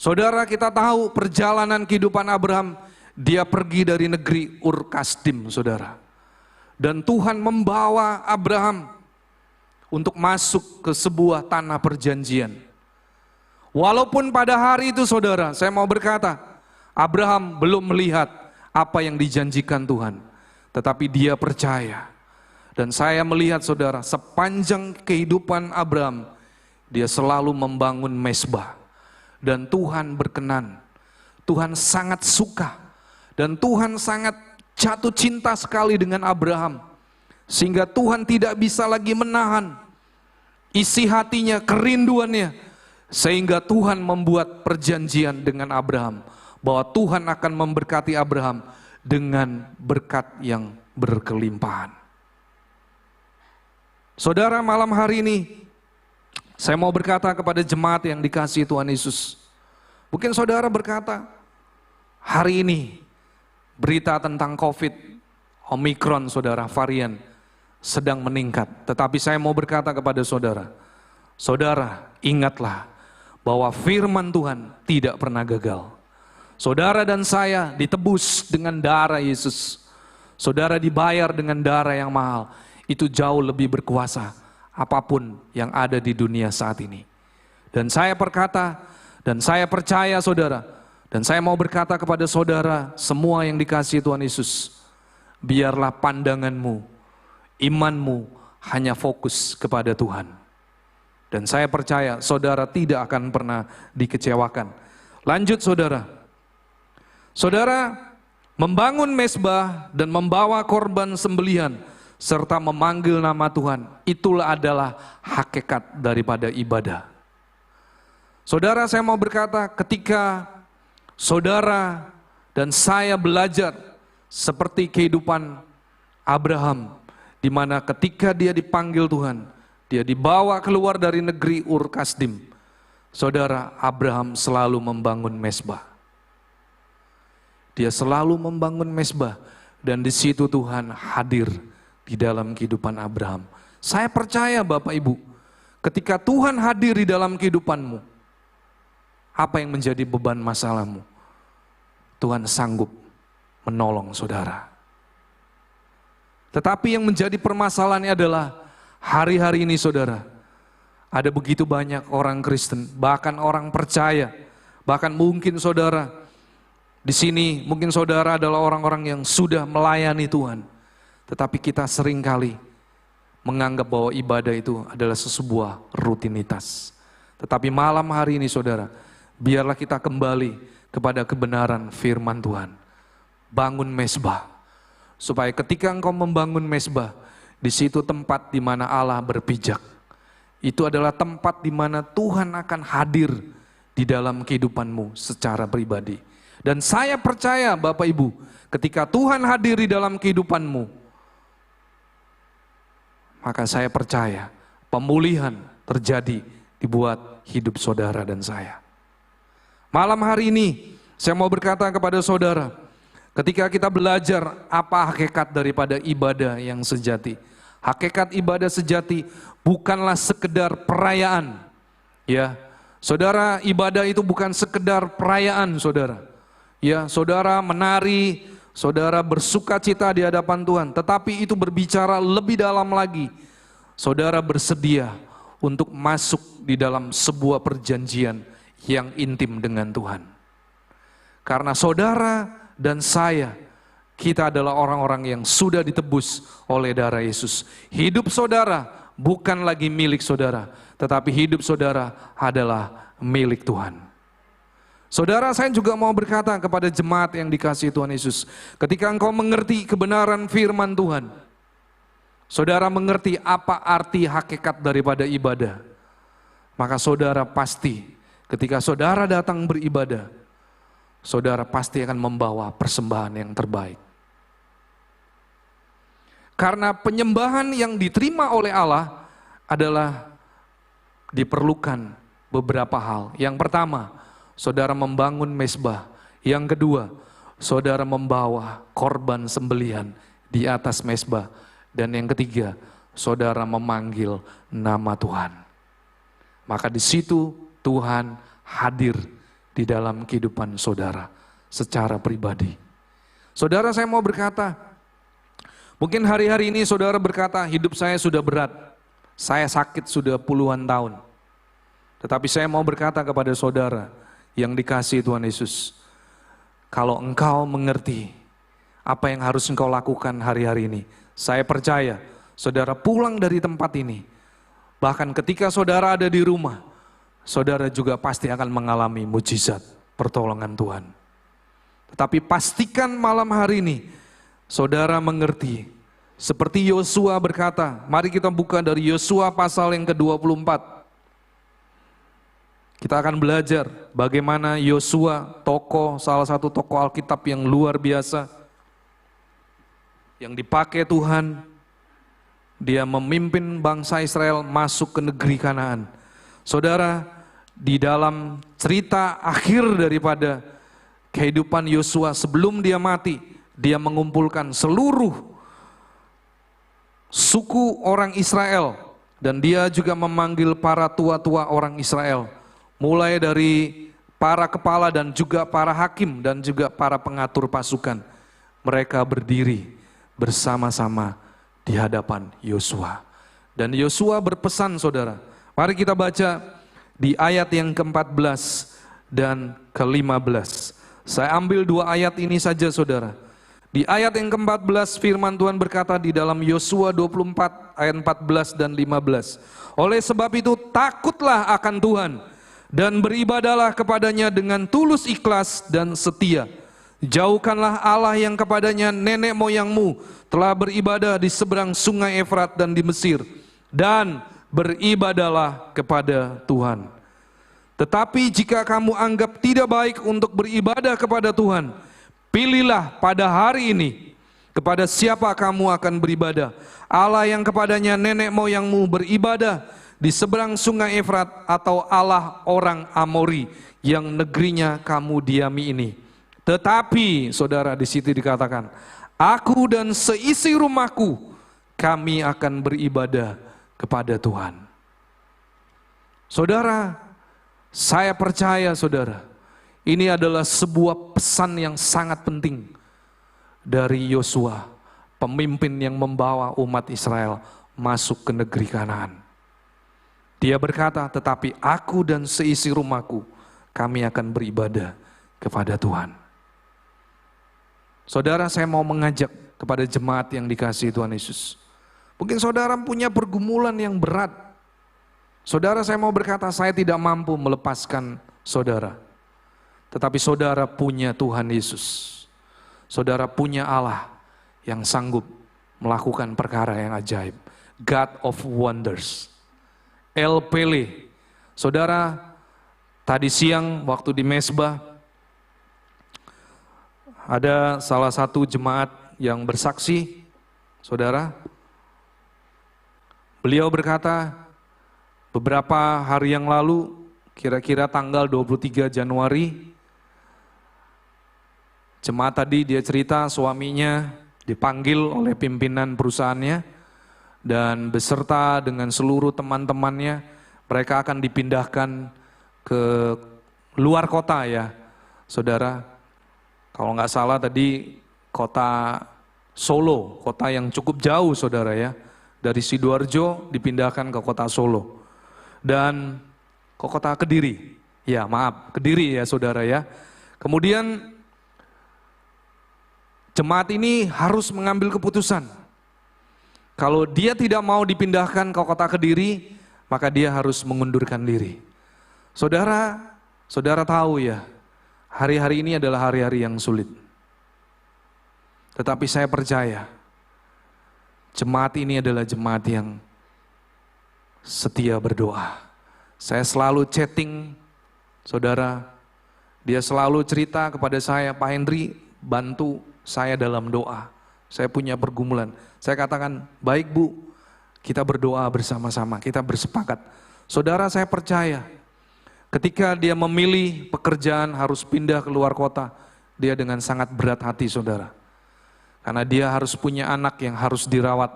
Saudara, kita tahu perjalanan kehidupan Abraham, dia pergi dari negeri Ur Kasdim, saudara. Dan Tuhan membawa Abraham untuk masuk ke sebuah tanah perjanjian. Walaupun pada hari itu saudara, saya mau berkata, Abraham belum melihat apa yang dijanjikan Tuhan. Tetapi dia percaya. Dan saya melihat saudara, sepanjang kehidupan Abraham, dia selalu membangun mezbah. Dan Tuhan berkenan, Tuhan sangat suka, dan Tuhan sangat jatuh cinta sekali dengan Abraham. Sehingga Tuhan tidak bisa lagi menahan isi hatinya, kerinduannya. Sehingga Tuhan membuat perjanjian dengan Abraham, bahwa Tuhan akan memberkati Abraham dengan berkat yang berkelimpahan. Saudara, malam hari ini saya mau berkata kepada jemaat yang dikasihi Tuhan Yesus. Mungkin saudara berkata, hari ini berita tentang COVID, Omikron saudara, varian sedang meningkat. Tetapi saya mau berkata kepada saudara, saudara ingatlah bahwa firman Tuhan tidak pernah gagal. Saudara dan saya ditebus dengan darah Yesus. Saudara dibayar dengan darah yang mahal. Itu jauh lebih berkuasa apapun yang ada di dunia saat ini. Dan saya berkata, dan saya percaya saudara, dan saya mau berkata kepada saudara semua yang dikasihi Tuhan Yesus, biarlah pandanganmu, imanmu hanya fokus kepada Tuhan. Dan saya percaya saudara tidak akan pernah dikecewakan. Lanjut saudara. Saudara membangun mezbah dan membawa korban sembelihan serta memanggil nama Tuhan, itulah adalah hakikat daripada ibadah. Saudara, saya mau berkata, ketika saudara dan saya belajar seperti kehidupan Abraham, di mana ketika dia dipanggil Tuhan, dia dibawa keluar dari negeri Ur Kasdim. Saudara, Abraham selalu membangun mezbah. Dia selalu membangun mezbah, dan di situ Tuhan hadir di dalam kehidupan Abraham. Saya percaya Bapak Ibu, ketika Tuhan hadir di dalam kehidupanmu, apa yang menjadi beban masalahmu, Tuhan sanggup menolong saudara. Tetapi yang menjadi permasalahannya adalah hari-hari ini saudara, ada begitu banyak orang Kristen, bahkan orang percaya, bahkan mungkin saudara di sini, mungkin saudara adalah orang-orang yang sudah melayani Tuhan. Tetapi kita seringkali menganggap bahwa ibadah itu adalah sebuah rutinitas. Tetapi malam hari ini saudara, biarlah kita kembali kepada kebenaran firman Tuhan. Bangun mezbah, supaya ketika engkau membangun mezbah, di situ tempat di mana Allah berpijak. Itu adalah tempat di mana Tuhan akan hadir di dalam kehidupanmu secara pribadi. Dan saya percaya Bapak Ibu, ketika Tuhan hadir di dalam kehidupanmu, maka saya percaya pemulihan terjadi dibuat hidup saudara dan saya. Malam hari ini saya mau berkata kepada saudara, ketika kita belajar apa hakikat daripada ibadah yang sejati. Hakikat ibadah sejati bukanlah sekedar perayaan. Ya, saudara, ibadah itu bukan sekedar perayaan saudara. Ya, saudara menari, saudara bersuka cita di hadapan Tuhan, tetapi itu berbicara lebih dalam lagi. Saudara bersedia untuk masuk di dalam sebuah perjanjian yang intim dengan Tuhan. Karena saudara dan saya, kita adalah orang-orang yang sudah ditebus oleh darah Yesus. Hidup saudara bukan lagi milik saudara, tetapi hidup saudara adalah milik Tuhan. Saudara, saya juga mau berkata kepada jemaat yang dikasihi Tuhan Yesus, ketika engkau mengerti kebenaran firman Tuhan, saudara mengerti apa arti hakikat daripada ibadah, maka saudara pasti ketika saudara datang beribadah, saudara pasti akan membawa persembahan yang terbaik. Karena penyembahan yang diterima oleh Allah adalah diperlukan beberapa hal. Yang pertama, saudara membangun mezbah. Yang kedua, saudara membawa korban sembelihan di atas mezbah. Dan yang ketiga, saudara memanggil nama Tuhan. Maka di situ Tuhan hadir di dalam kehidupan saudara secara pribadi. Saudara, saya mau berkata, mungkin hari-hari ini saudara berkata, hidup saya sudah berat, saya sakit sudah puluhan tahun. Tetapi saya mau berkata kepada saudara yang dikasihi Tuhan Yesus, kalau engkau mengerti apa yang harus engkau lakukan hari-hari ini, saya percaya saudara pulang dari tempat ini, bahkan ketika saudara ada di rumah, saudara juga pasti akan mengalami mujizat pertolongan Tuhan. Tetapi pastikan malam hari ini, saudara mengerti, seperti Yosua berkata, mari kita buka dari Yosua pasal yang ke-24. Kita akan belajar bagaimana Yosua, salah satu tokoh Alkitab yang luar biasa, yang dipakai Tuhan, dia memimpin bangsa Israel masuk ke negeri Kanaan. Saudara, di dalam cerita akhir daripada kehidupan Yosua sebelum dia mati, dia mengumpulkan seluruh suku orang Israel, dan dia juga memanggil para tua-tua orang Israel, mulai dari para kepala dan juga para hakim dan juga para pengatur pasukan. Mereka berdiri bersama-sama di hadapan Yosua. Dan Yosua berpesan, saudara. Mari kita baca di ayat yang ke-14 dan ke-15. Saya ambil 2 ayat ini saja, saudara. Di ayat yang ke-14 firman Tuhan berkata di dalam Yosua 24 ayat 14 dan 15. Oleh sebab itu takutlah akan Tuhan dan beribadahlah kepadanya dengan tulus ikhlas dan setia. Jauhkanlah Allah yang kepadanya nenek moyangmu telah beribadah di seberang sungai Efrat dan di Mesir, dan beribadahlah kepada Tuhan. Tetapi jika kamu anggap tidak baik untuk beribadah kepada Tuhan, pilihlah pada hari ini kepada siapa kamu akan beribadah. Allah yang kepadanya nenek moyangmu beribadah di seberang sungai Efrat, atau Allah orang Amori yang negerinya kamu diami ini. Tetapi saudara, di situ dikatakan, aku dan seisi rumahku kami akan beribadah kepada Tuhan. Saudara, saya percaya saudara, ini adalah sebuah pesan yang sangat penting dari Yosua, pemimpin yang membawa umat Israel masuk ke negeri Kanaan. Dia berkata, tetapi aku dan seisi rumahku kami akan beribadah kepada Tuhan. Saudara, saya mau mengajak kepada jemaat yang dikasihi Tuhan Yesus. Mungkin saudara punya pergumulan yang berat. Saudara, saya mau berkata, saya tidak mampu melepaskan saudara. Tetapi saudara punya Tuhan Yesus. Saudara punya Allah yang sanggup melakukan perkara yang ajaib. God of Wonders. El Pele. Saudara, tadi siang waktu di mezbah, ada salah satu jemaat yang bersaksi, saudara. Beliau berkata, beberapa hari yang lalu, kira-kira tanggal 23 Januari, jemaat tadi dia cerita suaminya dipanggil oleh pimpinan perusahaannya, dan beserta dengan seluruh teman-temannya, mereka akan dipindahkan ke luar kota ya, saudara. Kalau nggak salah tadi kota Solo, kota yang cukup jauh saudara ya. Dari Sidoarjo dipindahkan ke kota Solo. Dan ke kota Kediri, ya maaf, Kediri ya saudara ya. Kemudian jemaat ini harus mengambil keputusan. Kalau dia tidak mau dipindahkan ke kota Kediri, maka dia harus mengundurkan diri. Saudara, saudara tahu ya, hari-hari ini adalah hari-hari yang sulit. Tetapi saya percaya, jemaat ini adalah jemaat yang setia berdoa. Saya selalu chatting, saudara, Dia selalu cerita kepada saya, Pak Henry, bantu saya dalam doa. Saya punya pergumulan. Saya katakan, baik Bu, kita berdoa bersama-sama, kita bersepakat. Saudara, saya percaya ketika dia memilih pekerjaan harus pindah ke luar kota, dia dengan sangat berat hati, saudara. Karena dia harus punya anak yang harus dirawat,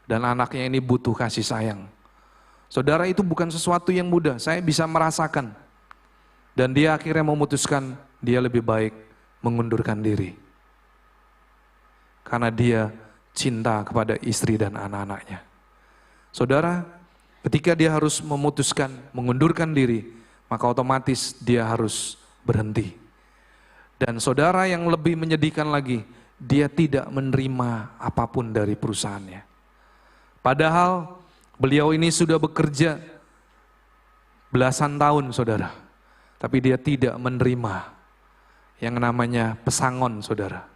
dan anaknya ini butuh kasih sayang. Saudara, itu bukan sesuatu yang mudah, saya bisa merasakan. Dan dia akhirnya memutuskan dia lebih baik mengundurkan diri. Karena dia cinta kepada istri dan anak-anaknya. Saudara, ketika dia harus memutuskan mengundurkan diri, maka otomatis dia harus berhenti. Dan saudara, yang lebih menyedihkan lagi, dia tidak menerima apapun dari perusahaannya. Padahal beliau ini sudah bekerja belasan tahun, saudara. Tapi dia tidak menerima yang namanya pesangon, saudara.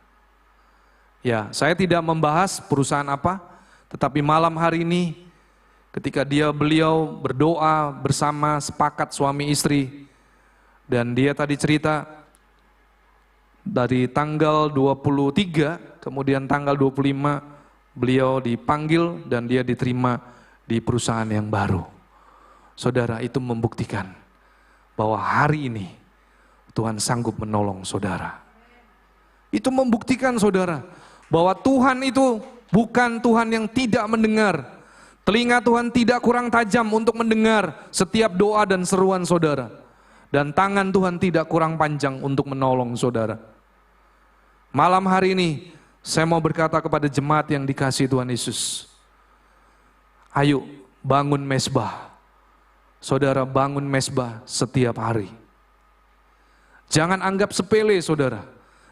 Ya, saya tidak membahas perusahaan apa, tetapi malam hari ini ketika beliau berdoa bersama sepakat suami istri, dan dia tadi cerita dari tanggal 23, kemudian tanggal 25 beliau dipanggil dan dia diterima di perusahaan yang baru. Saudara, itu membuktikan bahwa hari ini Tuhan sanggup menolong saudara. Itu membuktikan, saudara, bahwa Tuhan itu bukan Tuhan yang tidak mendengar. Telinga Tuhan tidak kurang tajam untuk mendengar setiap doa dan seruan saudara. Dan tangan Tuhan tidak kurang panjang untuk menolong saudara. Malam hari ini saya mau berkata kepada jemaat yang dikasihi Tuhan Yesus, ayo bangun mezbah. Saudara, bangun mezbah setiap hari. Jangan anggap sepele, saudara.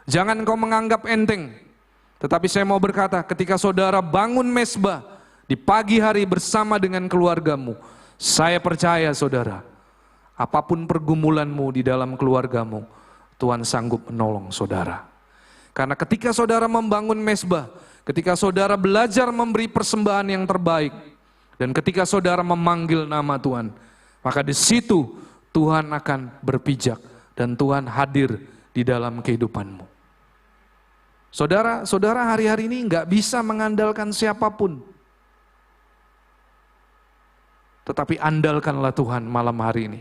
Jangan kau menganggap enteng. Tetapi saya mau berkata, ketika saudara bangun mezbah di pagi hari bersama dengan keluargamu, saya percaya, saudara, apapun pergumulanmu di dalam keluargamu, Tuhan sanggup menolong saudara. Karena ketika saudara membangun mezbah, ketika saudara belajar memberi persembahan yang terbaik, dan ketika saudara memanggil nama Tuhan, maka di situ Tuhan akan berpijak dan Tuhan hadir di dalam kehidupanmu. Saudara hari-hari ini nggak bisa mengandalkan siapapun. Tetapi andalkanlah Tuhan malam hari ini.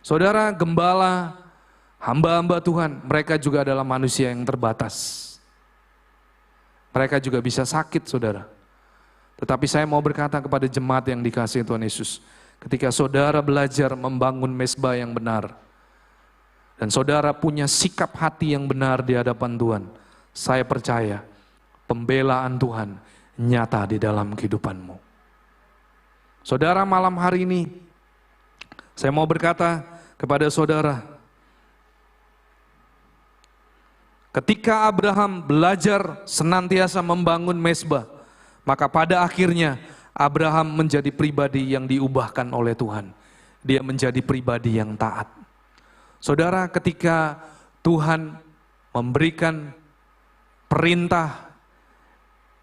Saudara, gembala, hamba-hamba Tuhan, mereka juga adalah manusia yang terbatas. Mereka juga bisa sakit, saudara. Tetapi saya mau berkata kepada jemaat yang dikasihi Tuhan Yesus, ketika saudara belajar membangun mezbah yang benar, dan saudara punya sikap hati yang benar di hadapan Tuhan, saya percaya pembelaan Tuhan nyata di dalam kehidupanmu. Saudara, malam hari ini saya mau berkata kepada saudara, ketika Abraham belajar senantiasa membangun mezbah, maka pada akhirnya Abraham menjadi pribadi yang diubahkan oleh Tuhan. Dia menjadi pribadi yang taat. Saudara, ketika Tuhan memberikan perintah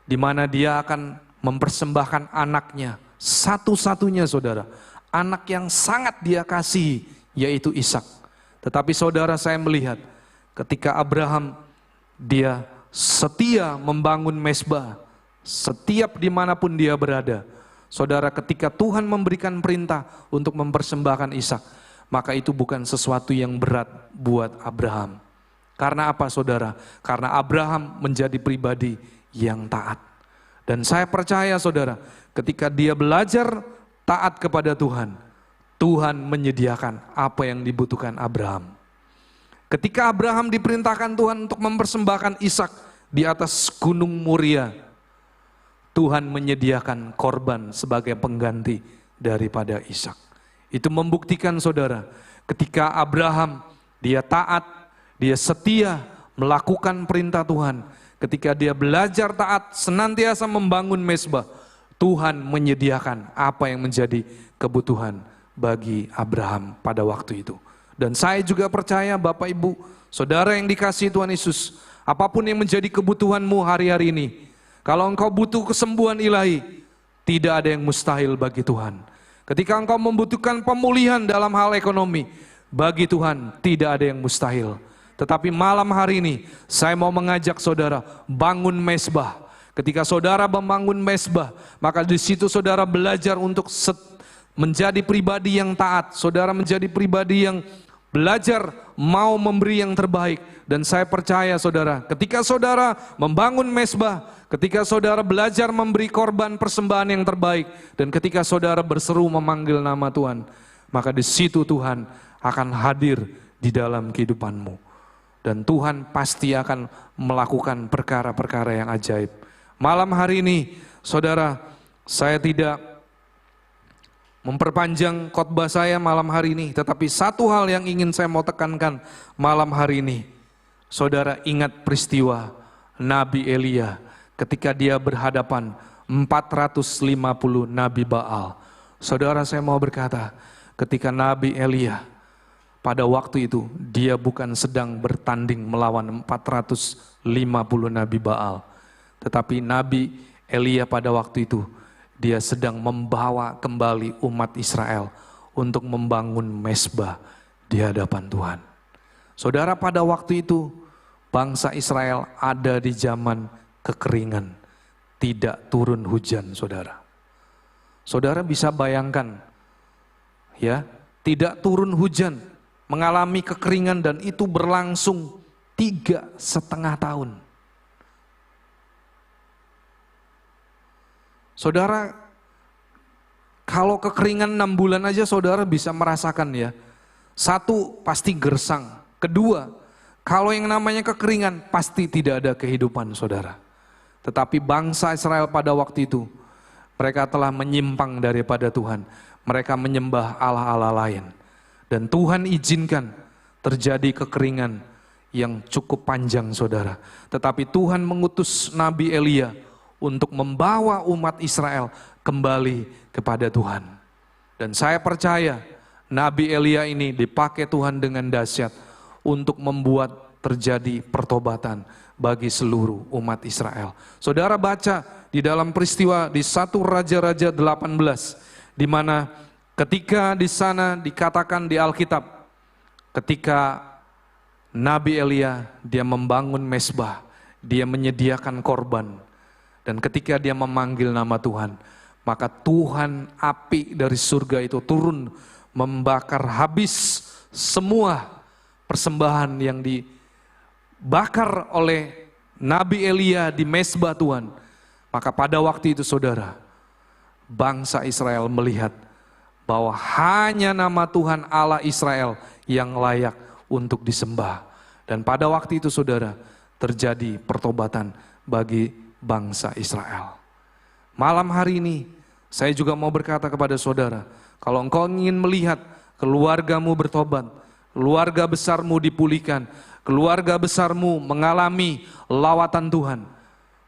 di mana dia akan mempersembahkan anaknya, satu-satunya, saudara, anak yang sangat dia kasihi, yaitu Ishak. Tetapi saudara, saya melihat ketika Abraham dia setia membangun mezbah, setiap dimanapun dia berada. Saudara, ketika Tuhan memberikan perintah untuk mempersembahkan Ishak, maka itu bukan sesuatu yang berat buat Abraham. Karena apa, saudara? Karena Abraham menjadi pribadi yang taat. Dan saya percaya, saudara, ketika dia belajar taat kepada Tuhan, Tuhan menyediakan apa yang dibutuhkan Abraham. Ketika Abraham diperintahkan Tuhan untuk mempersembahkan Ishak di atas gunung Moria, Tuhan menyediakan korban sebagai pengganti daripada Ishak. Itu membuktikan, saudara, ketika Abraham dia taat, dia setia melakukan perintah Tuhan, ketika dia belajar taat, senantiasa membangun mezbah, Tuhan menyediakan apa yang menjadi kebutuhan bagi Abraham pada waktu itu. Dan saya juga percaya, Bapak Ibu, saudara yang dikasihi Tuhan Yesus, apapun yang menjadi kebutuhanmu hari-hari ini, kalau engkau butuh kesembuhan ilahi, tidak ada yang mustahil bagi Tuhan. Ketika engkau membutuhkan pemulihan dalam hal ekonomi, Bagi Tuhan tidak ada yang mustahil. Tetapi malam hari ini saya mau mengajak saudara bangun mezbah. Ketika saudara membangun mezbah, maka di situ saudara belajar untuk menjadi pribadi yang taat. Saudara menjadi pribadi yang belajar mau memberi yang terbaik. Dan saya percaya saudara, ketika saudara membangun mezbah, ketika saudara belajar memberi korban persembahan yang terbaik, dan ketika saudara berseru memanggil nama Tuhan, maka di situ Tuhan akan hadir di dalam kehidupanmu. Dan Tuhan pasti akan melakukan perkara-perkara yang ajaib. Malam hari ini, saudara, saya tidak memperpanjang khotbah saya malam hari ini, tetapi satu hal yang ingin saya mau tekankan malam hari ini. Saudara ingat peristiwa Nabi Elia ketika dia berhadapan 450 Nabi Baal. Saudara, saya mau berkata, ketika Nabi Elia pada waktu itu, dia bukan sedang bertanding melawan 450 Nabi Baal. Tetapi Nabi Elia pada waktu itu, dia sedang membawa kembali umat Israel untuk membangun mezbah di hadapan Tuhan. Saudara, pada waktu itu, bangsa Israel ada di zaman kekeringan. Tidak turun hujan, saudara. Saudara bisa bayangkan, ya, tidak turun hujan, mengalami kekeringan, dan itu berlangsung 3,5 tahun. Saudara, kalau kekeringan 6 bulan aja saudara bisa merasakan ya. Satu, pasti gersang. Kedua, kalau yang namanya kekeringan pasti tidak ada kehidupan saudara. Tetapi bangsa Israel pada waktu itu, mereka telah menyimpang daripada Tuhan. Mereka menyembah allah-allah lain. Dan Tuhan izinkan terjadi kekeringan yang cukup panjang saudara. Tetapi Tuhan mengutus Nabi Elia untuk membawa umat Israel kembali kepada Tuhan. Dan saya percaya Nabi Elia ini dipakai Tuhan dengan dahsyat untuk membuat terjadi pertobatan bagi seluruh umat Israel. Saudara baca di dalam peristiwa di 1 Raja-Raja 18, di mana ketika di sana dikatakan di Alkitab, ketika Nabi Elia dia membangun mezbah, dia menyediakan korban, dan ketika dia memanggil nama Tuhan, maka Tuhan api dari surga itu turun membakar habis semua persembahan yang dibakar oleh Nabi Elia di mezbah Tuhan. Maka pada waktu itu saudara, bangsa Israel melihat bahwa hanya nama Tuhan Allah Israel yang layak untuk disembah. Dan pada waktu itu saudara, terjadi pertobatan bagi bangsa Israel. Malam hari ini, saya juga mau berkata kepada saudara, kalau engkau ingin melihat keluargamu bertobat, keluarga besarmu dipulihkan, keluarga besarmu mengalami lawatan Tuhan,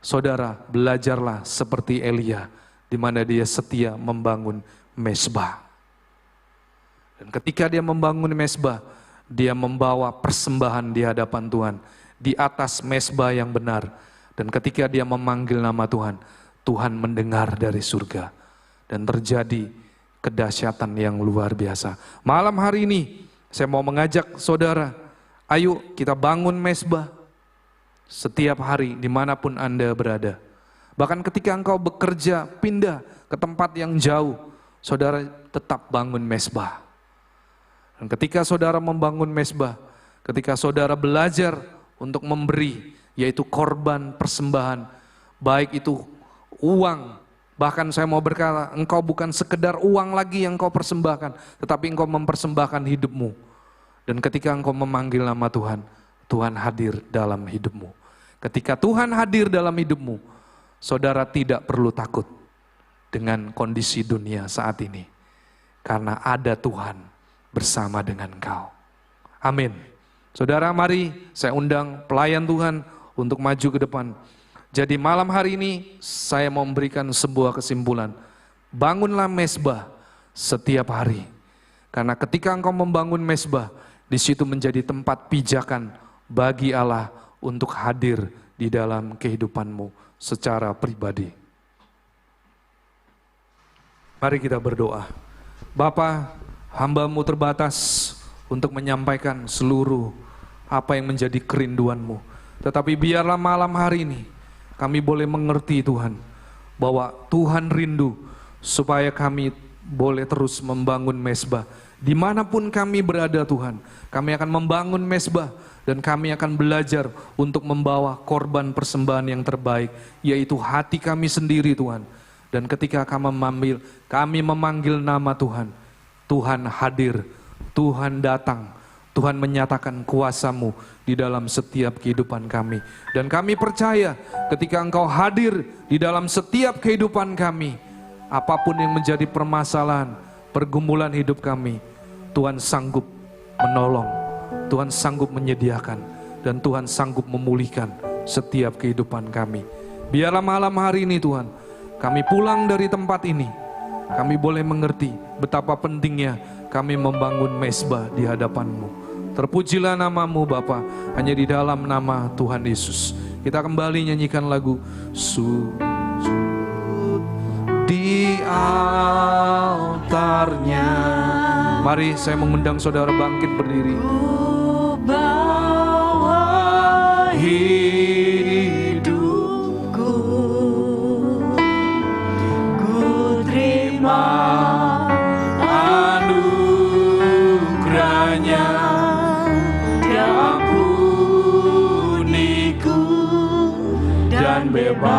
saudara belajarlah seperti Elia, di mana dia setia membangun mezbah. Dan ketika dia membangun mezbah, dia membawa persembahan di hadapan Tuhan, di atas mezbah yang benar. Dan ketika dia memanggil nama Tuhan, Tuhan mendengar dari surga. Dan terjadi kedahsyatan yang luar biasa. Malam hari ini, saya mau mengajak saudara, ayo kita bangun mezbah setiap hari dimanapun Anda berada. Bahkan ketika engkau bekerja, pindah ke tempat yang jauh, saudara tetap bangun mezbah. Dan ketika saudara membangun mezbah, ketika saudara belajar untuk memberi, yaitu korban persembahan, baik itu uang, bahkan saya mau berkata, engkau bukan sekedar uang lagi yang engkau persembahkan, tetapi engkau mempersembahkan hidupmu. Dan ketika engkau memanggil nama Tuhan, Tuhan hadir dalam hidupmu. Ketika Tuhan hadir dalam hidupmu, saudara tidak perlu takut dengan kondisi dunia saat ini, karena ada Tuhan bersama dengan engkau. Amin. Saudara, mari saya undang pelayan Tuhan untuk maju ke depan. Jadi malam hari ini saya mau memberikan sebuah kesimpulan. Bangunlah mezbah setiap hari. Karena ketika engkau membangun mezbah, di situ menjadi tempat pijakan bagi Allah untuk hadir di dalam kehidupanmu secara pribadi. Mari kita berdoa. Bapa, hamba-Mu terbatas, untuk menyampaikan seluruh apa yang menjadi kerinduanmu. Tetapi biarlah malam hari ini kami boleh mengerti Tuhan, bahwa Tuhan rindu supaya kami boleh terus membangun mezbah. Dimanapun kami berada Tuhan, kami akan membangun mezbah dan kami akan belajar untuk membawa korban persembahan yang terbaik, yaitu hati kami sendiri Tuhan. Dan ketika kami memanggil nama Tuhan, Tuhan hadir, Tuhan datang, Tuhan menyatakan kuasa-Mu di dalam setiap kehidupan kami. Dan kami percaya ketika Engkau hadir di dalam setiap kehidupan kami, apapun yang menjadi permasalahan, pergumulan hidup kami, Tuhan sanggup menolong, Tuhan sanggup menyediakan, dan Tuhan sanggup memulihkan setiap kehidupan kami. Biarlah malam hari ini Tuhan, kami pulang dari tempat ini, kami boleh mengerti betapa pentingnya kami membangun mezbah di hadapan-Mu. Terpujilah nama-Mu Bapa, hanya di dalam nama Tuhan Yesus. Kita kembali nyanyikan lagu Sujud di altarnya. Mari saya mengundang saudara bangkit berdiri. Bawa hidupku, ku terima anugerahnya, ampuniku dan bebaskanku.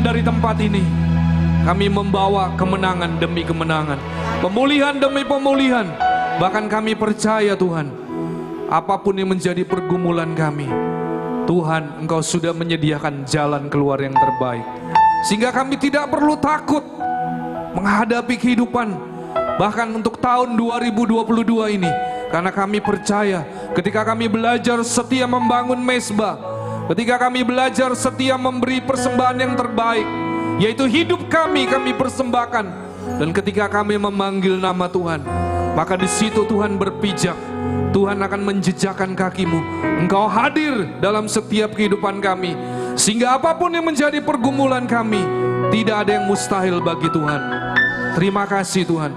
Dari tempat ini kami membawa kemenangan demi kemenangan, pemulihan demi pemulihan. Bahkan kami percaya Tuhan, apapun yang menjadi pergumulan kami, Tuhan Engkau sudah menyediakan jalan keluar yang terbaik, sehingga kami tidak perlu takut menghadapi kehidupan bahkan untuk tahun 2022 ini. Karena kami percaya ketika kami belajar setia membangun mezbah, ketika kami belajar setia memberi persembahan yang terbaik, yaitu hidup kami persembahkan. Dan ketika kami memanggil nama Tuhan, maka di situ Tuhan berpijak, Tuhan akan menjejakkan kakimu. Engkau hadir dalam setiap kehidupan kami, sehingga apapun yang menjadi pergumulan kami, tidak ada yang mustahil bagi Tuhan. Terima kasih Tuhan,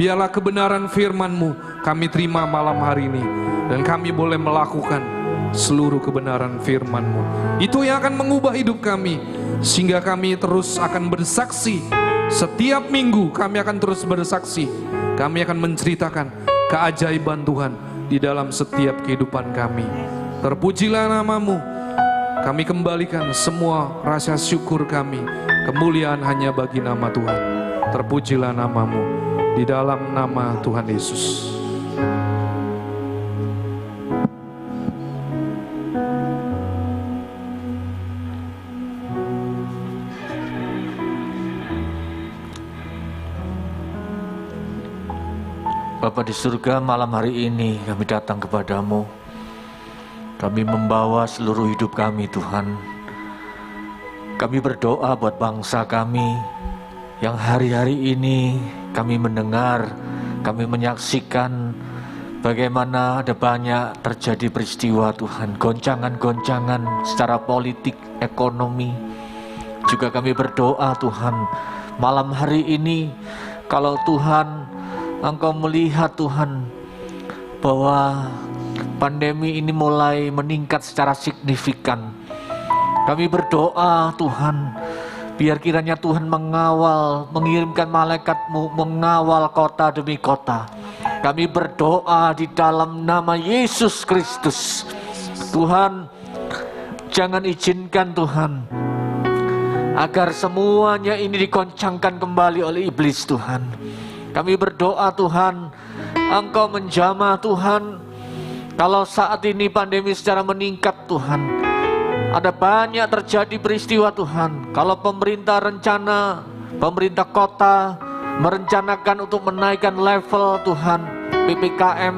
biarlah kebenaran firman-Mu kami terima malam hari ini, dan kami boleh melakukan seluruh kebenaran firman-Mu. Itu yang akan mengubah hidup kami, sehingga kami terus akan bersaksi. Setiap minggu kami akan terus bersaksi, kami akan menceritakan keajaiban Tuhan di dalam setiap kehidupan kami. Terpujilah namamu. Kami kembalikan semua rasa syukur kami. Kemuliaan hanya bagi nama Tuhan. Terpujilah namamu di dalam nama Tuhan Yesus. Bapa di surga, malam hari ini kami datang kepadamu. Kami membawa seluruh hidup kami, Tuhan. Kami berdoa buat bangsa kami yang hari-hari ini kami mendengar, kami menyaksikan bagaimana ada banyak terjadi peristiwa, Tuhan. Goncangan-goncangan secara politik, ekonomi. Juga kami berdoa, Tuhan, malam hari ini kalau Tuhan Engkau melihat, Tuhan, bahwa pandemi ini mulai meningkat secara signifikan. Kami berdoa, Tuhan, biar kiranya Tuhan mengawal, mengirimkan malaikat-Mu mengawal kota demi kota. Kami berdoa di dalam nama Yesus Kristus. Tuhan, jangan izinkan, Tuhan, agar semuanya ini dikoncangkan kembali oleh iblis, Tuhan. Kami berdoa, Tuhan, Engkau menjamah, Tuhan. Kalau saat ini pandemi secara meningkat, Tuhan, ada banyak terjadi peristiwa, Tuhan. Kalau pemerintah kota merencanakan untuk menaikkan level, Tuhan, PPKM,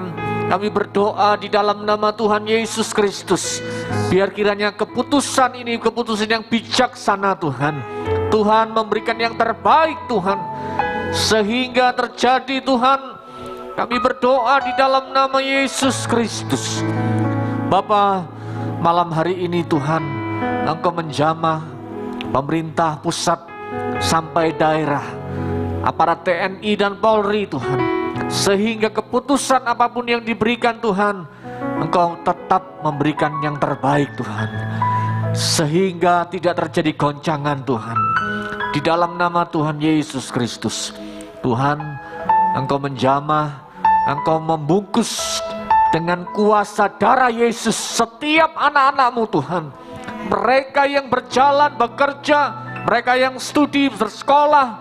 kami berdoa di dalam nama Tuhan Yesus Kristus. Biar kiranya keputusan ini keputusan yang bijaksana, Tuhan. Tuhan memberikan yang terbaik, Tuhan. Sehingga terjadi, Tuhan, kami berdoa di dalam nama Yesus Kristus. Bapa, malam hari ini, Tuhan, Engkau menjamah pemerintah pusat sampai daerah, aparat TNI dan Polri, Tuhan. Sehingga keputusan apapun yang diberikan, Tuhan, Engkau tetap memberikan yang terbaik, Tuhan. Sehingga tidak terjadi goncangan, Tuhan. Di dalam nama Tuhan Yesus Kristus, Tuhan, Engkau menjamah, Engkau membungkus dengan kuasa darah Yesus setiap anak-anak-Mu, Tuhan. Mereka yang berjalan, bekerja, mereka yang studi, bersekolah,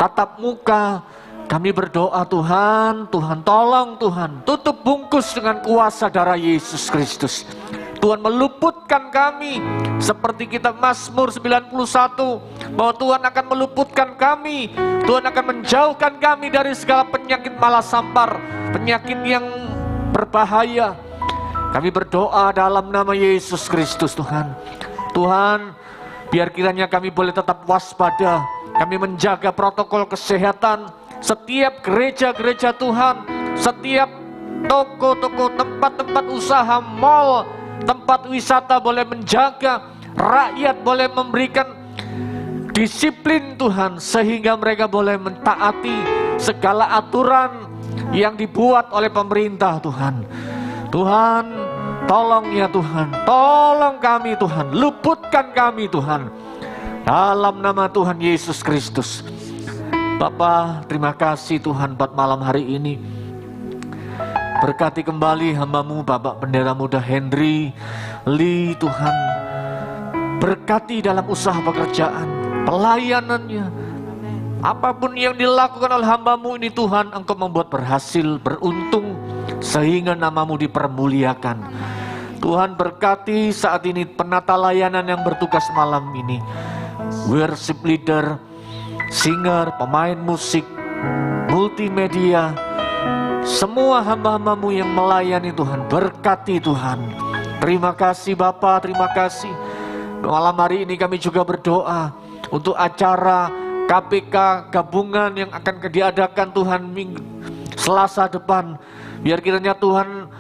tatap muka, kami berdoa, Tuhan, Tuhan tolong, Tuhan, tutup bungkus dengan kuasa darah Yesus Kristus. Tuhan meluputkan kami seperti kitab Mazmur 91, bahwa Tuhan akan meluputkan kami, Tuhan akan menjauhkan kami dari segala penyakit malasampar, penyakit yang berbahaya. Kami berdoa dalam nama Yesus Kristus, Tuhan. Tuhan, biar kiranya kami boleh tetap waspada, kami menjaga protokol kesehatan. Setiap gereja-gereja Tuhan, setiap toko-toko, tempat-tempat usaha, mal, tempat wisata boleh menjaga, rakyat boleh memberikan disiplin, Tuhan, sehingga mereka boleh mentaati segala aturan yang dibuat oleh pemerintah, Tuhan. Tuhan, tolong ya Tuhan, tolong kami, Tuhan, luputkan kami, Tuhan, dalam nama Tuhan Yesus Kristus. Bapa, terima kasih, Tuhan, buat malam hari ini. Berkati kembali hamba-Mu, Bapak Pendeta Muda Henry Lee, Tuhan. Berkati dalam usaha pekerjaan, pelayanannya. Apapun yang dilakukan oleh hamba-Mu ini, Tuhan, Engkau membuat berhasil, beruntung, sehingga nama-Mu dipermuliakan. Tuhan, berkati saat ini penata layanan yang bertugas malam ini. Worship leader, singer, pemain musik, multimedia, semua hamba-hamba-Mu yang melayani, Tuhan, berkati, Tuhan. Terima kasih Bapa, terima kasih. Malam hari ini kami juga berdoa untuk acara KPK gabungan yang akan diadakan, Tuhan, Selasa depan. Biar kiranya, Tuhan,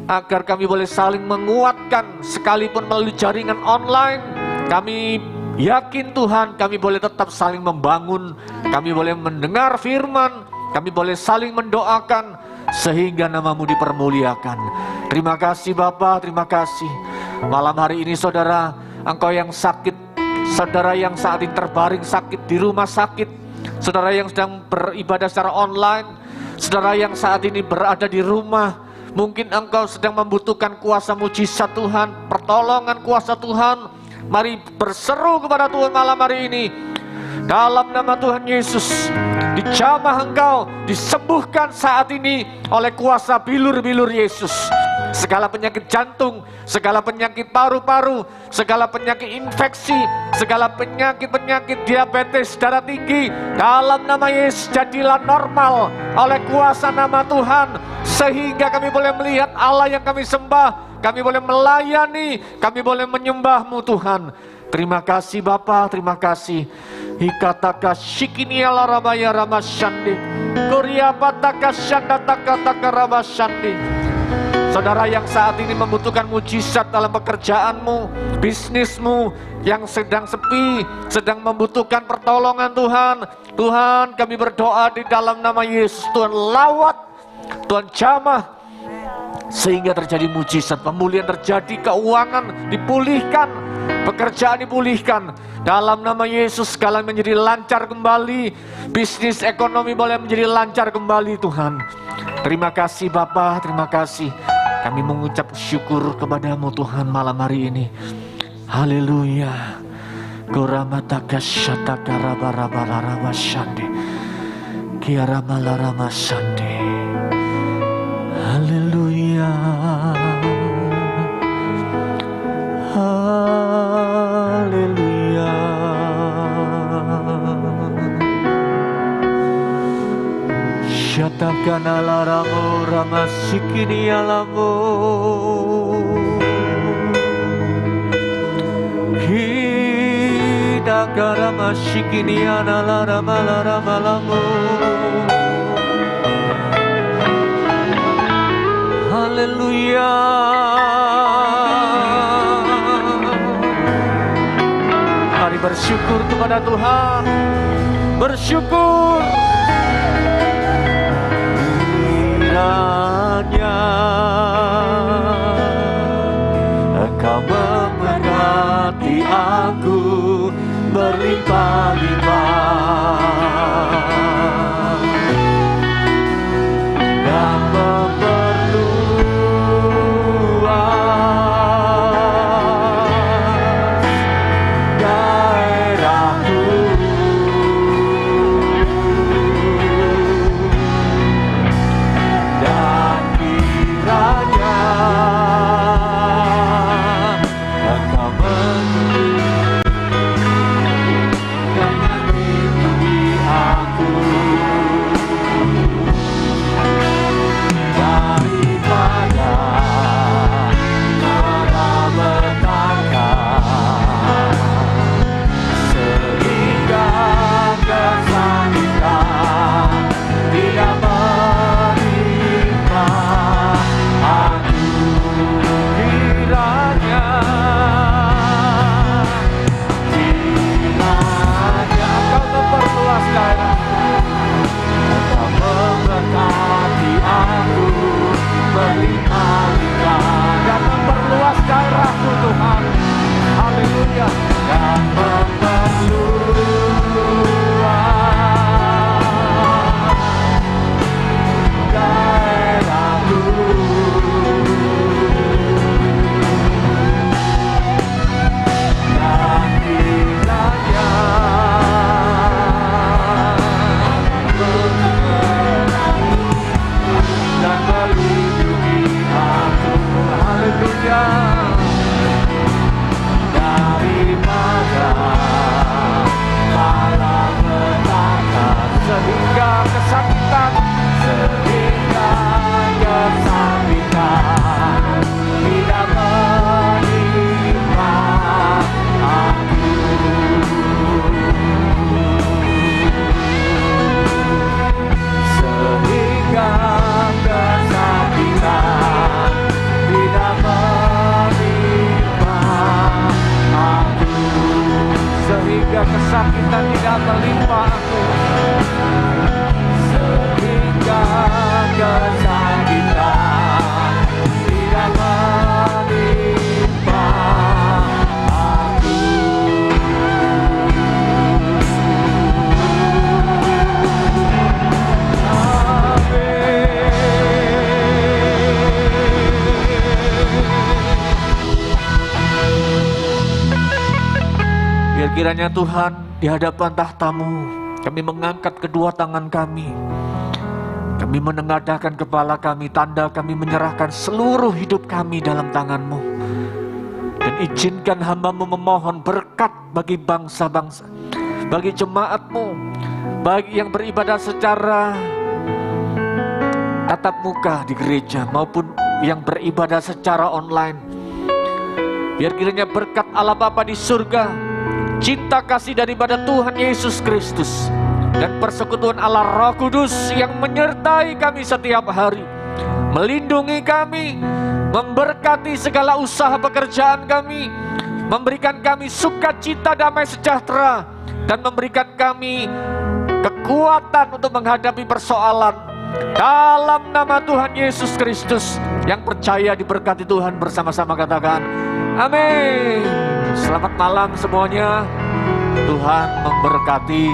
agar kami boleh saling menguatkan, sekalipun melalui jaringan online. Kami yakin, Tuhan, kami boleh tetap saling membangun, kami boleh mendengar firman, kami boleh saling mendoakan, sehingga nama-Mu dipermuliakan. Terima kasih Bapa, terima kasih. Malam hari ini, saudara, engkau yang sakit, saudara yang saat ini terbaring sakit di rumah sakit, saudara yang sedang beribadah secara online, Saudara yang saat ini berada di rumah, mungkin engkau sedang membutuhkan kuasa mujizat Tuhan, pertolongan kuasa Tuhan. Mari berseru kepada Tuhan malam hari ini. Dalam nama Tuhan Yesus, dijamah engkau, disembuhkan saat ini oleh kuasa bilur-bilur Yesus. Segala penyakit jantung, segala penyakit paru-paru, segala penyakit infeksi, segala penyakit-penyakit diabetes, darah tinggi, dalam nama Yesus jadilah normal oleh kuasa nama Tuhan. Sehingga kami boleh melihat Allah yang kami sembah, kami boleh melayani, kami boleh menyembah-Mu Tuhan. Terima kasih Bapa, terima kasih. Hikataka shikinia larabaya ramashandi, Koryapataka shandataka taka ramashandi. Saudara yang saat ini membutuhkan mujizat dalam pekerjaanmu, bisnismu yang sedang sepi, sedang membutuhkan pertolongan Tuhan. Tuhan, kami berdoa di dalam nama Yesus. Tuhan lawat, Tuhan jamah, sehingga terjadi mujizat, pemulihan terjadi, keuangan dipulihkan, pekerjaan dipulihkan. Dalam nama Yesus segala menjadi lancar kembali, bisnis ekonomi boleh menjadi lancar kembali Tuhan. Terima kasih Bapa, terima kasih. Kami mengucap syukur kepadamu Tuhan malam hari ini. Haleluya. Goramataka shataka rabarabararamasande, kiaramalaramasande. Haleluya. Haleluya. Shatakana laramo ramasikini alamo, hidakara masikini analaramalaramo. Haleluya. Mari bersyukur kepada Tuhan, bersyukur. Kiranya Engkau memberkati aku berlimpah-limpah dan memperluas daerahku. Dan kiranya Engkau melindungi aku daripada malapetaka, sehingga kesakitan tidak menimpa aku. Kiranya Engkau memperluas daerahku, Engkau memberkati aku berlimpah-limpah dan memperluas daerahku Tuhan. Haleluya. Dan memperluas daerahku. Dan kiranya dan melindungi aku. Haleluya. Daripada malapetaka, sehingga kesakitan tidak menimpa aku. Sehingga kesakitan tidak menimpa aku. Sehingga kesakitan tidak menimpa aku. Sehingga kesakitan tidak menimpa aku. Amin. Biar kiranya Tuhan, di hadapan tahta-Mu, kami mengangkat kedua tangan kami. Kami menengadahkan kepala kami, tanda kami menyerahkan seluruh hidup kami dalam tangan-Mu. Dan izinkan hamba-Mu memohon berkat bagi bangsa-bangsa, bagi jemaat-Mu, bagi yang beribadah secara tatap muka di gereja maupun yang beribadah secara online. Biar kiranya berkat Allah Bapa di surga, cinta kasih daripada Tuhan Yesus Kristus, dan persekutuan Allah Roh Kudus yang menyertai kami setiap hari, melindungi kami, memberkati segala usaha pekerjaan kami, memberikan kami sukacita, damai sejahtera, dan memberikan kami kekuatan untuk menghadapi persoalan. Dalam nama Tuhan Yesus Kristus, yang percaya diberkati Tuhan bersama-sama katakan amin. Selamat malam semuanya. Tuhan memberkati.